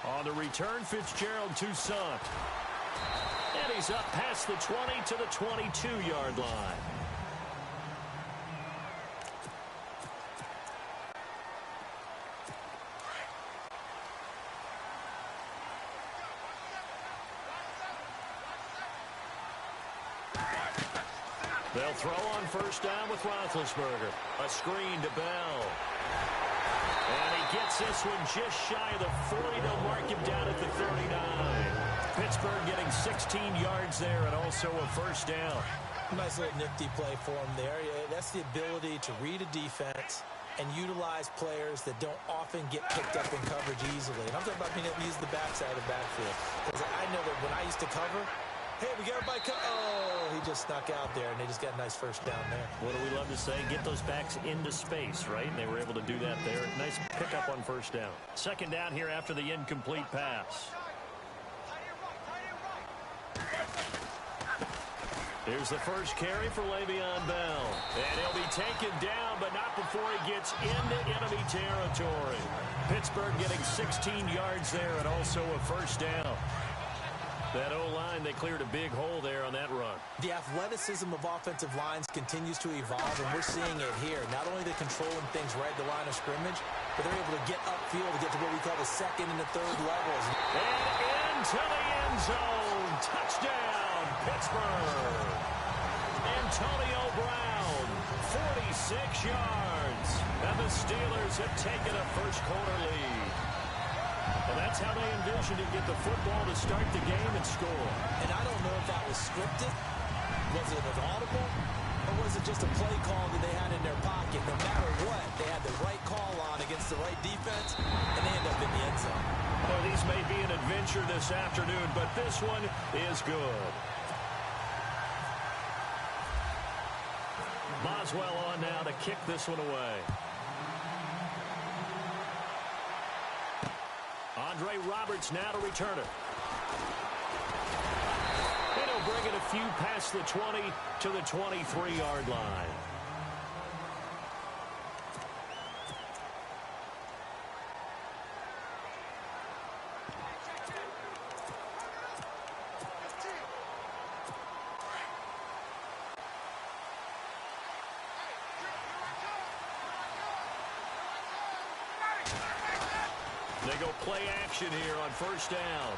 On the return, Fitzgerald Toussaint. And he's up past the 20 to the 22-yard line. They'll throw on first down with Roethlisberger. A screen to Bell. And he gets this one just shy of the 40. They'll mark him down at the 39. Pittsburgh getting 16 yards there and also a first down. Nice little nifty play for him there. That's the ability to read a defense and utilize players that don't often get picked up in coverage easily. And I'm talking about being able to use the backside of the backfield. Because I know that when I used to cover, hey, we got everybody oh, he just snuck out there, and they just got a nice first down there. What do we love to say? Get those backs into space, right? And they were able to do that there. Nice pickup on first down. Second down here after the incomplete pass. Here's the first carry for Le'Veon Bell. And he'll be taken down, but not before he gets into enemy territory. Pittsburgh getting 16 yards there and also a first down. That O-line, they cleared a big hole there on that run. The athleticism of offensive lines continues to evolve, and we're seeing it here. Not only they're controlling things right at the line of scrimmage, but they're able to get upfield to get to what we call the second and the third levels. And into the end zone. Touchdown, Pittsburgh. Antonio Brown, 46 yards. And the Steelers have taken a first-quarter lead. And that's how they envisioned to get the football to start the game and score. And I don't know if that was scripted. Was it an audible? Or was it just a play call that they had in their pocket? No matter what, they had the right call on against the right defense, and they end up in the end zone. Well, these may be an adventure this afternoon, but this one is good. Boswell on now to kick this one away. Andre Roberts now to return it. And he'll bring it a few past the 20 to the 23-yard line. They go play action here on first down.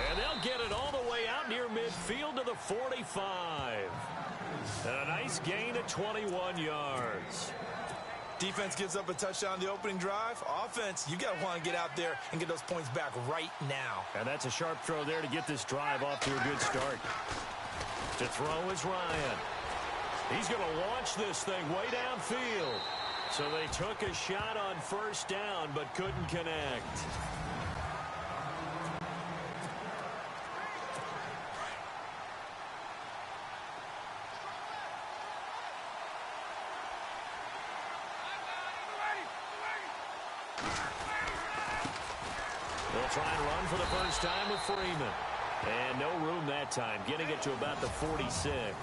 And they'll get it all the way out near midfield to the 45. And a nice gain of 21 yards. Defense gives up a touchdown the opening drive. Offense, you got to want to get out there and get those points back right now. And that's a sharp throw there to get this drive off to a good start. To throw is Ryan. He's going to launch this thing way downfield. So they took a shot on first down, but couldn't connect. They'll try and run for the first time with Freeman. And no room that time, getting it to about the 46.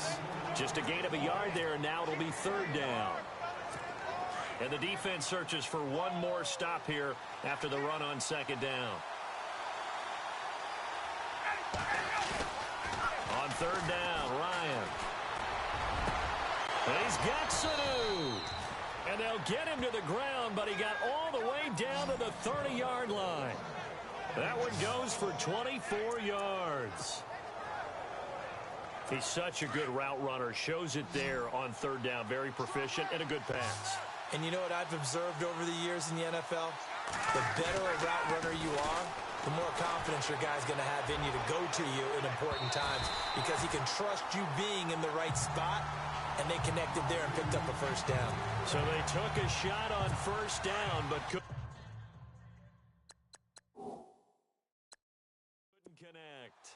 Just a gain of a yard there, and now it'll be third down. And the defense searches for one more stop here after the run on second down. On third down, Ryan. And he's got Sanu. And they'll get him to the ground, but he got all the way down to the 30-yard line. That one goes for 24 yards. He's such a good route runner. Shows it there on third down. Very proficient and a good pass. And you know what I've observed over the years in the NFL? The better a route runner you are, the more confidence your guy's going to have in you to go to you in important times because he can trust you being in the right spot, and they connected there and picked up a first down. So they took a shot on first down, but couldn't connect.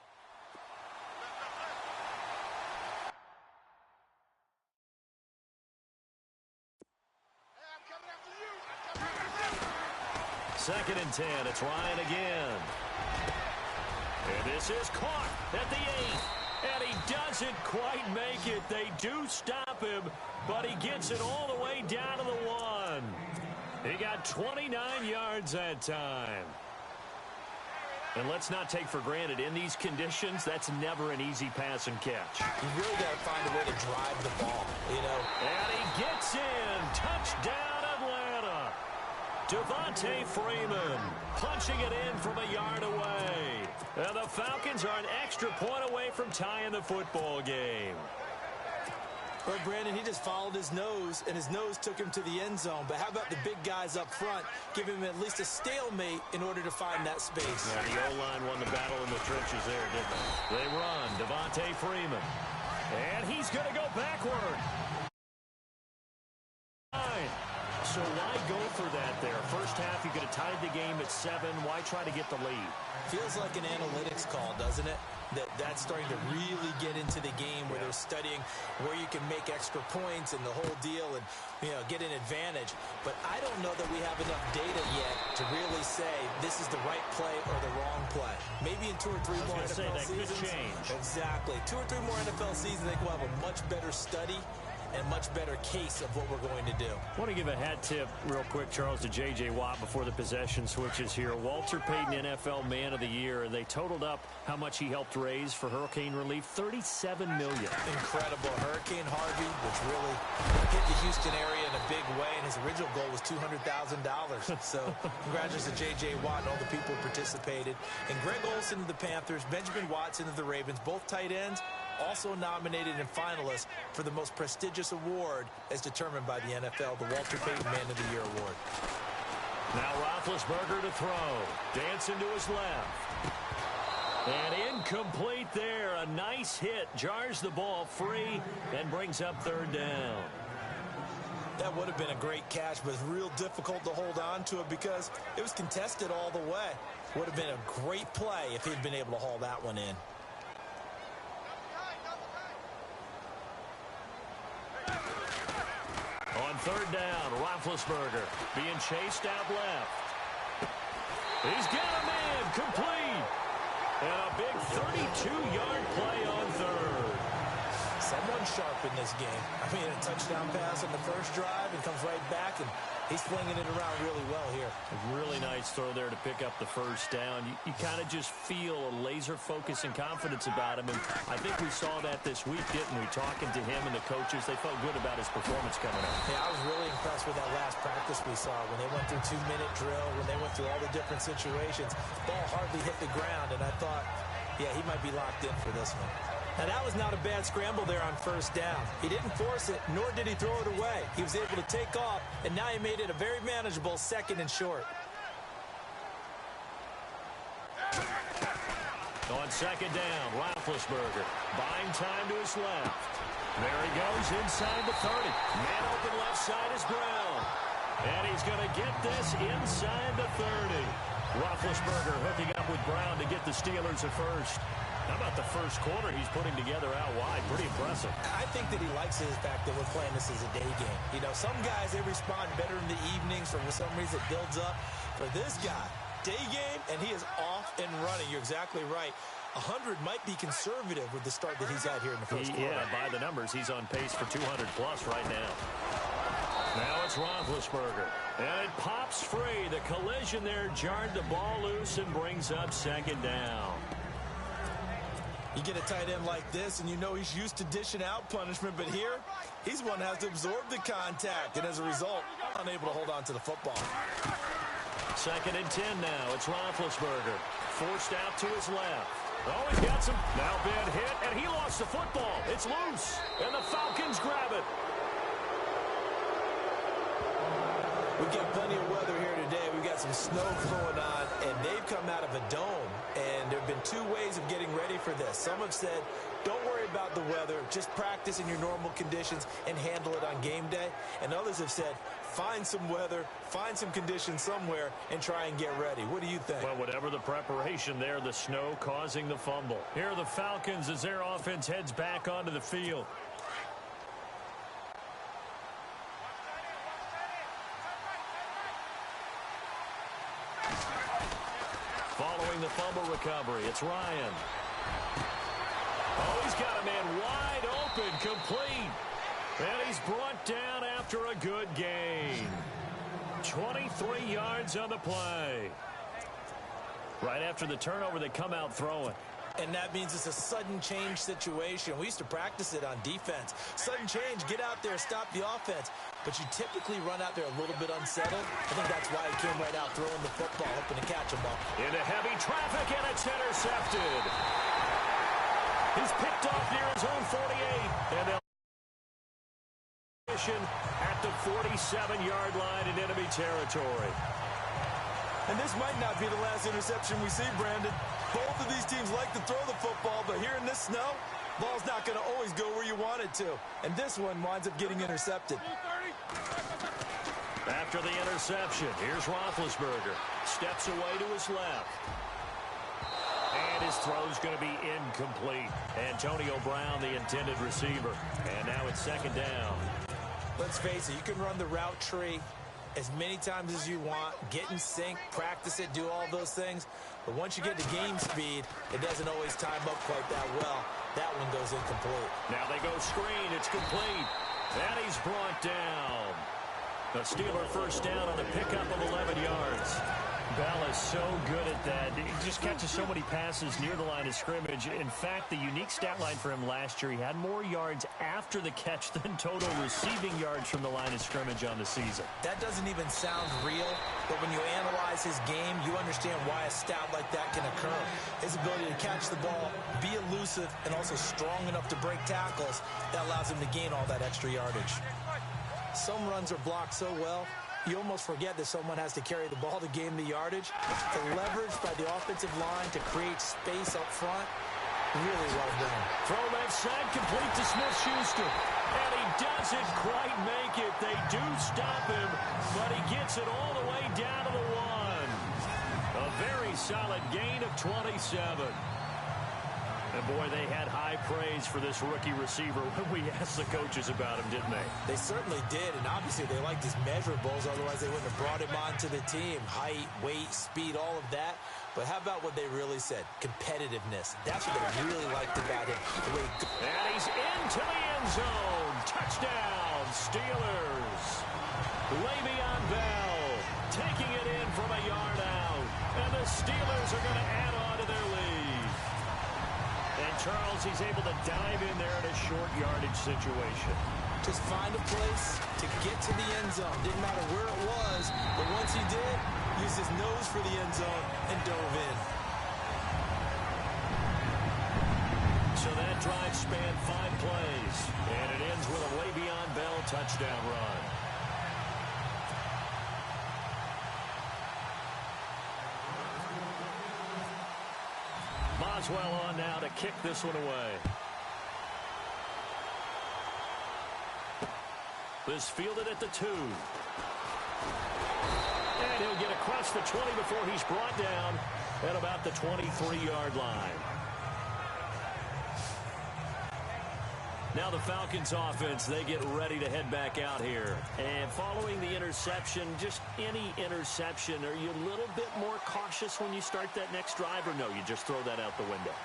Second and 10. It's Ryan again. And this is caught at the 8. And he doesn't quite make it. They do stop him, but he gets it all the way down to the 1. He got 29 yards that time. And let's not take for granted, in these conditions, that's never an easy pass and catch. You really got to find a way to drive the ball, you know. And he gets in. Touchdown, Atlanta. Devontae Freeman punching it in from a yard away. And the Falcons are an extra point away from tying the football game. Well, Brandon, he just followed his nose, and his nose took him to the end zone. But how about the big guys up front, giving him at least a stalemate in order to find that space? Yeah, the O-line won the battle in the trenches there, didn't they? They run. Devontae Freeman. And he's going to go backward. So why go for that there? First half, you could have tied the game at 7. Why try to get the lead? Feels like an analytics call, doesn't it? That's starting to really get into the game where they're studying where you can make extra points and the whole deal and, you know, get an advantage. But I don't know that we have enough data yet to really say this is the right play or the wrong play. Maybe in 2 or 3 more NFL seasons. Could change. Exactly. 2 or 3 more NFL seasons, I think we'll have a much better study and much better case of what we're going to do. I want to give a hat tip real quick, Charles, to J.J. Watt before the possession switches here. Walter Payton, NFL Man of the Year. They totaled up how much he helped raise for hurricane relief, $37 million. Incredible. Hurricane Harvey, which really hit the Houston area in a big way, and his original goal was $200,000. So congratulations to J.J. Watt and all the people who participated. And Greg Olsen of the Panthers, Benjamin Watson of the Ravens, both tight ends, also nominated and finalists for the most prestigious award as determined by the NFL, the Walter Payton Man of the Year Award. Now Roethlisberger to throw. Dancing to his left. And incomplete there. A nice hit. Jars the ball free and brings up third down. That would have been a great catch, but it's real difficult to hold on to it because it was contested all the way. Would have been a great play if he'd been able to haul that one in. On third down, Roethlisberger being chased out left. He's got a man complete. And a big 32-yard play on third. Someone sharp in this game. I mean, a touchdown pass on the first drive and comes right back, and he's flinging it around really well here. A really nice throw there to pick up the first down. You kind of just feel a laser focus and confidence about him, and I think we saw that this week, didn't we? Talking to him and the coaches, they felt good about his performance coming up. Yeah, I was really impressed with that last practice we saw when they went through 2-minute drill, when they went through all the different situations. Ball hardly hit the ground, and I thought, yeah, he might be locked in for this one. Now, that was not a bad scramble there on first down. He didn't force it, nor did he throw it away. He was able to take off, and now he made it a very manageable second and short. On second down, Roethlisberger buying time to his left. There he goes inside the 30. Man open left side is Brown. And he's going to get this inside the 30. Roethlisberger hooking up with Brown to get the Steelers at first. How about the first quarter he's putting together out wide? Pretty impressive. I think that he likes the fact that we're playing this as a day game. You know, some guys, they respond better in the evenings, for some reason it builds up. For this guy, day game, and he is off and running. You're exactly right. 100 might be conservative with the start that he's had here in the first quarter. Yeah, by the numbers, he's on pace for 200-plus right now. Now it's Roethlisberger. And it pops free. The collision there jarred the ball loose and brings up second down. You get a tight end like this, and you know he's used to dishing out punishment, but here, he's one that has to absorb the contact, and as a result, unable to hold on to the football. Second and 10 now. It's Roethlisberger. Forced out to his left. Oh, he's got some. Now been hit, and he lost the football. It's loose, and the Falcons grab it. We get plenty of weather here today. We've got some snow going on, and they've come out of a dome. And there have been two ways of getting ready for this. Some have said, don't worry about the weather. Just practice in your normal conditions and handle it on game day. And others have said, find some weather, find some conditions somewhere, and try and get ready. What do you think? Well, whatever the preparation there, the snow causing the fumble. Here are the Falcons as their offense heads back onto the field. Following the fumble recovery, it's Ryan. Oh, he's got a man wide open, complete. And he's brought down after a good gain. 23 yards on the play. Right after the turnover, they come out throwing. And that means it's a sudden change situation. We used to practice it on defense. Sudden change, get out there, stop the offense. But you typically run out there a little bit unsettled. I think that's why he came right out throwing the football, hoping to catch him up. Into heavy traffic, and it's intercepted. He's picked off near his own 48. And they'll at the 47-yard line in enemy territory. And this might not be the last interception we see, Brandon. Both of these teams like to throw the football, but here in this snow, ball's not going to always go where you want it to. And this one winds up getting intercepted. After the interception, here's Roethlisberger. Steps away to his left. And his throw's going to be incomplete. Antonio Brown, the intended receiver. And now it's second down. Let's face it, you can run the route tree as many times as you want, get in sync, practice it, do all those things. But once you get to game speed, it doesn't always time up quite that well. That one goes incomplete. Now they go screen. It's complete. And he's brought down. The Steeler first down on a pickup of 11 yards. Bell is so good at that. He just catches so many passes near the line of scrimmage. In fact, the unique stat line for him last year, he had more yards after the catch than total receiving yards from the line of scrimmage on the season. That doesn't even sound real, but when you analyze his game, you understand why a stat like that can occur. His ability to catch the ball, be elusive, and also strong enough to break tackles, that allows him to gain all that extra yardage. Some runs are blocked so well, you almost forget that someone has to carry the ball to gain the yardage. The leverage by the offensive line to create space up front, really well done. Throw left side, complete to Smith-Schuster. And he doesn't quite make it. They do stop him, but he gets it all the way down to the 1. A very solid gain of 27. And, boy, they had high praise for this rookie receiver when we asked the coaches about him, didn't they? They certainly did, and obviously they liked his measurables. Otherwise, they wouldn't have brought him onto the team. Height, weight, speed, all of that. But how about what they really said? Competitiveness. That's what they really liked about him. And he's into the end zone. Touchdown, Steelers. Le'Veon Bell taking it in from a yard out. And the Steelers are going to add on to their lead. And Charles, he's able to dive in there in a short yardage situation. Just find a place to get to the end zone. Didn't matter where it was, but once he did, used his nose for the end zone and dove in. So that drive spanned 5 plays, and it ends with a Le'Veon Bell touchdown run. Boswell on now to kick this one away. This fielded at the 2. And he'll get across the 20 before he's brought down at about the 23-yard line. Now the Falcons offense, they get ready to head back out here. And following the interception, just any interception, are you a little bit more cautious when you start that next drive, or no, you just throw that out the window?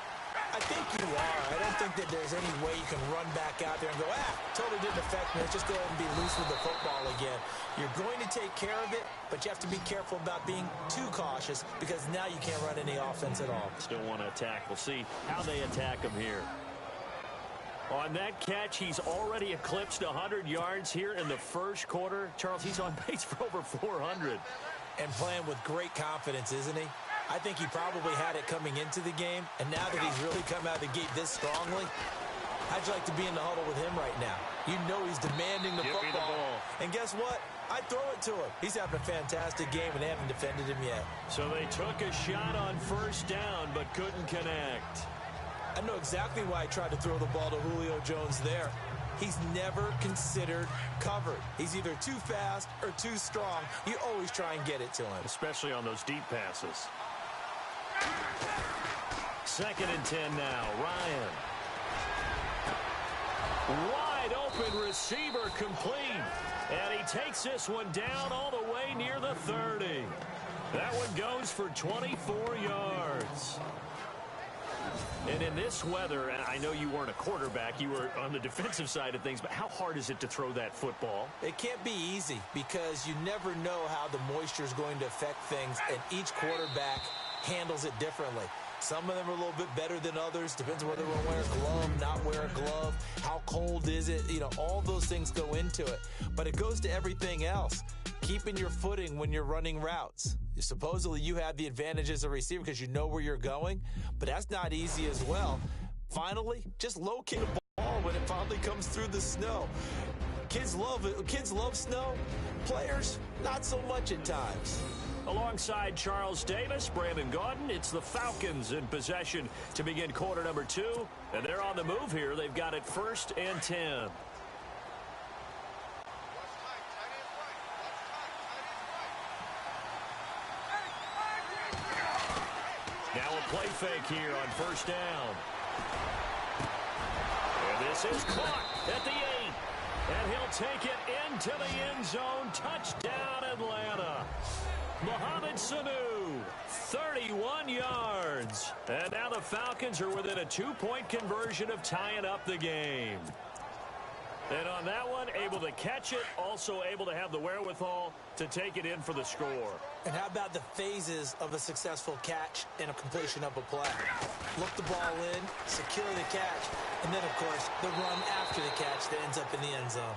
I think you are. I don't think that there's any way you can run back out there and go, totally didn't affect me. Let's just go ahead and be loose with the football again. You're going to take care of it, but you have to be careful about being too cautious because now you can't run any offense at all. Still want to attack. We'll see how they attack him here. On that catch, he's already eclipsed 100 yards here in the first quarter. Charles, he's on pace for over 400. And playing with great confidence, isn't he? I think he probably had it coming into the game, and now that he's really come out of the gate this strongly, how'd you like to be in the huddle with him right now? You know he's demanding the football. Me the ball. And guess what? I'd throw it to him. He's having a fantastic game, and they haven't defended him yet. So they took a shot on first down, but couldn't connect. I know exactly why I tried to throw the ball to Julio Jones there. He's never considered covered. He's either too fast or too strong. You always try and get it to him. Especially on those deep passes. 2nd and 10 now. Ryan. Wide open receiver complete. And he takes this one down all the way near the 30. That one goes for 24 yards. And in this weather, and I know you weren't a quarterback, you were on the defensive side of things, but how hard is it to throw that football? It can't be easy because you never know how the moisture is going to affect things, and each quarterback handles it differently. Some of them are a little bit better than others. Depends on whether they're going to wear a glove, not wear a glove. How cold is it? You know, all those things go into it. But it goes to everything else. Keeping your footing when you're running routes. Supposedly you have the advantage as a receiver because you know where you're going, but that's not easy as well. Finally, just locate a ball when it finally comes through the snow. Kids love it. Kids love snow. Players, not so much at times. Alongside Charles Davis, Brandon Gaudin, it's the Falcons in possession to begin quarter number 2, and they're on the move here. They've got it 1st and 10. Now a play fake here on first down. And this is caught at the 8. And he'll take it into the end zone. Touchdown, Atlanta. Mohamed Sanu, 31 yards. And now the Falcons are within a 2-point conversion of tying up the game. And on that one, able to catch it, also able to have the wherewithal to take it in for the score. And how about the phases of a successful catch and a completion of a play? Look the ball in, secure the catch, and then, of course, the run after the catch that ends up in the end zone.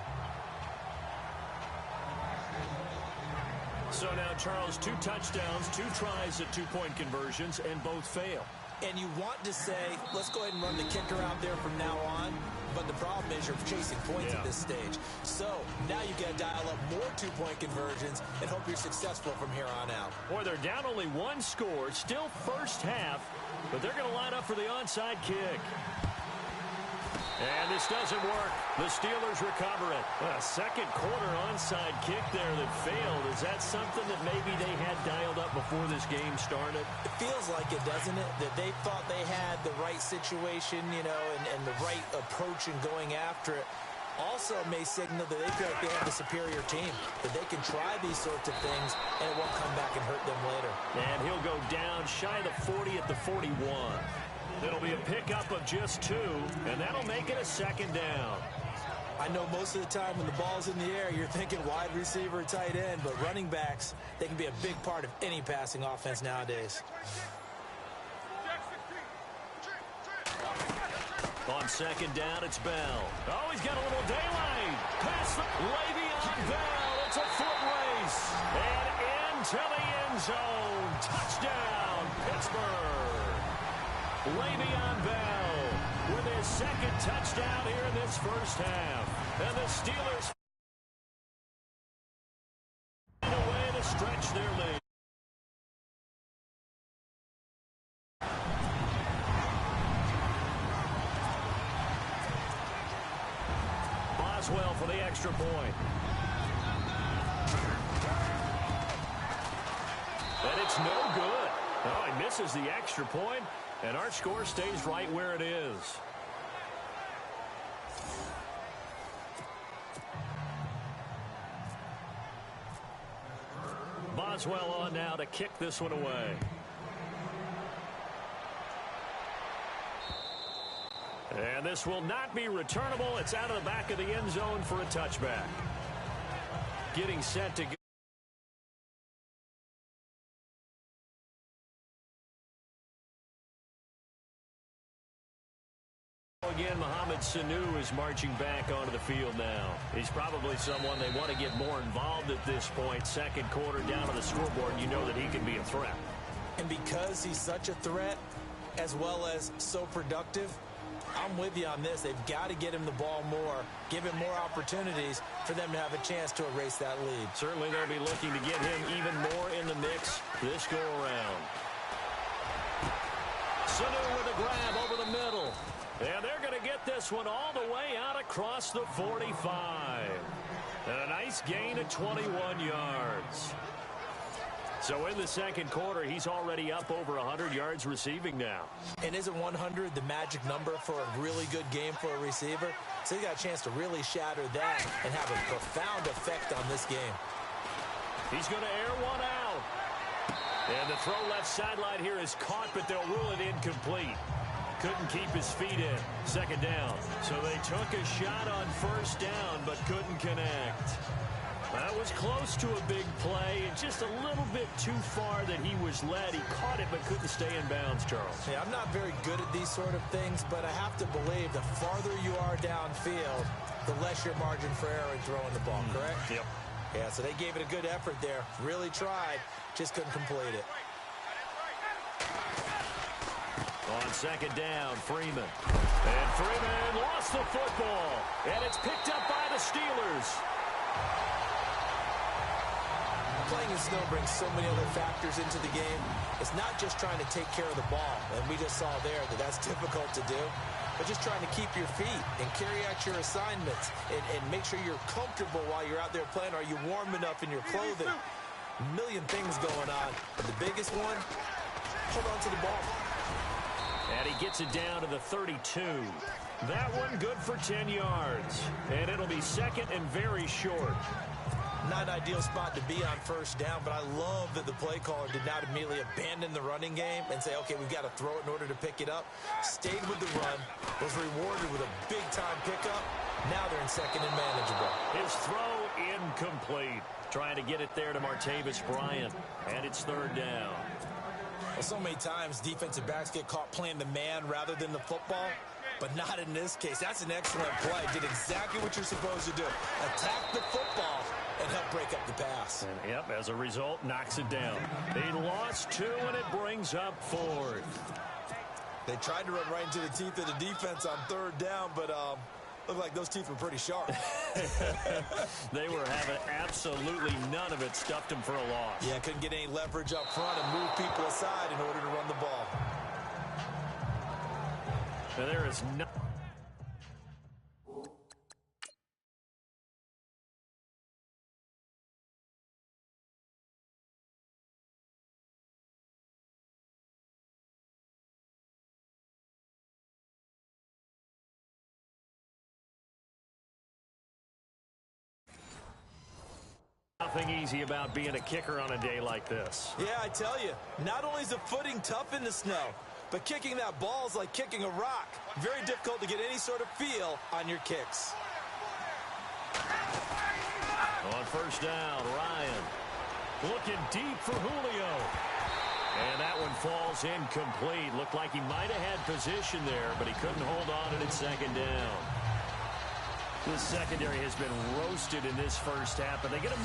So now, Charles, 2 touchdowns, 2 tries at 2-point conversions, and both fail. And you want to say, let's go ahead and run the kicker out there from now on. But the problem is you're chasing points at this stage. So now you got to dial up more 2-point conversions and hope you're successful from here on out. Boy, they're down only 1 score, still first half, but they're going to line up for the onside kick. And this doesn't work. The Steelers recover it. A second quarter onside kick there that failed. Is that something that maybe they had dialed up before this game started? It feels like it, doesn't it? That they thought they had the right situation, you know, and the right approach in going after it. Also may signal that they feel like they have the superior team, that they can try these sorts of things, and it won't come back and hurt them later. And he'll go down shy of the 40 at the 41. It'll be a pickup of just 2, and that'll make it a second down. I know most of the time when the ball's in the air, you're thinking wide receiver, tight end, but running backs, they can be a big part of any passing offense nowadays. On second down, it's Bell. Oh, he's got a little daylight. Pass the Le'Veon Bell. It's a foot race. And into the end zone. Touchdown, Pittsburgh. Le'Veon Bell with his second touchdown here in this first half. And the Steelers find a way to stretch their lead. Boswell for the extra point. And it's no good. Oh, he misses the extra point. And our score stays right where it is. Boswell on now to kick this one away. And this will not be returnable. It's out of the back of the end zone for a touchback. Getting set to go. Again, Mohamed Sanu is marching back onto the field now. He's probably someone they want to get more involved at this point. Second quarter down on the scoreboard, you know that he can be a threat. And because he's such a threat, as well as so productive, I'm with you on this. They've got to get him the ball more, give him more opportunities for them to have a chance to erase that lead. Certainly they'll be looking to get him even more in the mix this go-around. Sanu with a grab over the middle. And they're going to get this one all the way out across the 45. And a nice gain of 21 yards. So in the second quarter, he's already up over 100 yards receiving now. And isn't 100 the magic number for a really good game for a receiver? So he got a chance to really shatter that and have a profound effect on this game. He's going to air one out. And the throw left sideline here is caught, but they'll rule it incomplete. Couldn't keep his feet in. Second down. So they took a shot on first down, but couldn't connect. That was close to a big play, and just a little bit too far that he was led. He caught it, but couldn't stay in bounds, Charles. Yeah, I'm not very good at these sort of things, but I have to believe the farther you are downfield, the less your margin for error in throwing the ball, correct? Yep. Yeah, so they gave it a good effort there. Really tried, just couldn't complete it. On second down, Freeman. And Freeman lost the football. And it's picked up by the Steelers. Playing in snow brings so many other factors into the game. It's not just trying to take care of the ball, and we just saw there that that's difficult to do, but just trying to keep your feet and carry out your assignments and make sure you're comfortable while you're out there playing. Are you warm enough in your clothing? A million things going on, but the biggest one, hold on to the ball. And he gets it down to the 32. That one good for 10 yards. And it'll be second and very short. Not an ideal spot to be on first down, but I love that the play caller did not immediately abandon the running game and say, okay, we've got to throw it in order to pick it up. Stayed with the run, was rewarded with a big-time pickup. Now they're in second and manageable. His throw incomplete. Trying to get it there to Martavis Bryant. And it's third down. Well, so many times defensive backs get caught playing the man rather than the football, but not in this case. That's an excellent play. Did exactly what you're supposed to do. Attack the football and help break up the pass. And, yep, as a result, knocks it down. He lost 2, and it brings up 4th. They tried to run right into the teeth of the defense on third down, but looked like those teeth were pretty sharp. They were having absolutely none of it. Stuffed him for a loss. Yeah, couldn't get any leverage up front and move people aside in order to run the ball. Now, there is no... Nothing easy about being a kicker on a day like this. Yeah, I tell you, not only is the footing tough in the snow, but kicking that ball is like kicking a rock. Very difficult to get any sort of feel on your kicks. On first down, Ryan looking deep for Julio. And that one falls incomplete. Looked like he might have had position there, but he couldn't hold on and it's second down. This secondary has been roasted in this first half, but they get a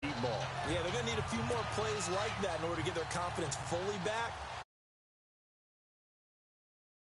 deep ball. Yeah, they're going to need a few more plays like that in order to get their confidence fully back.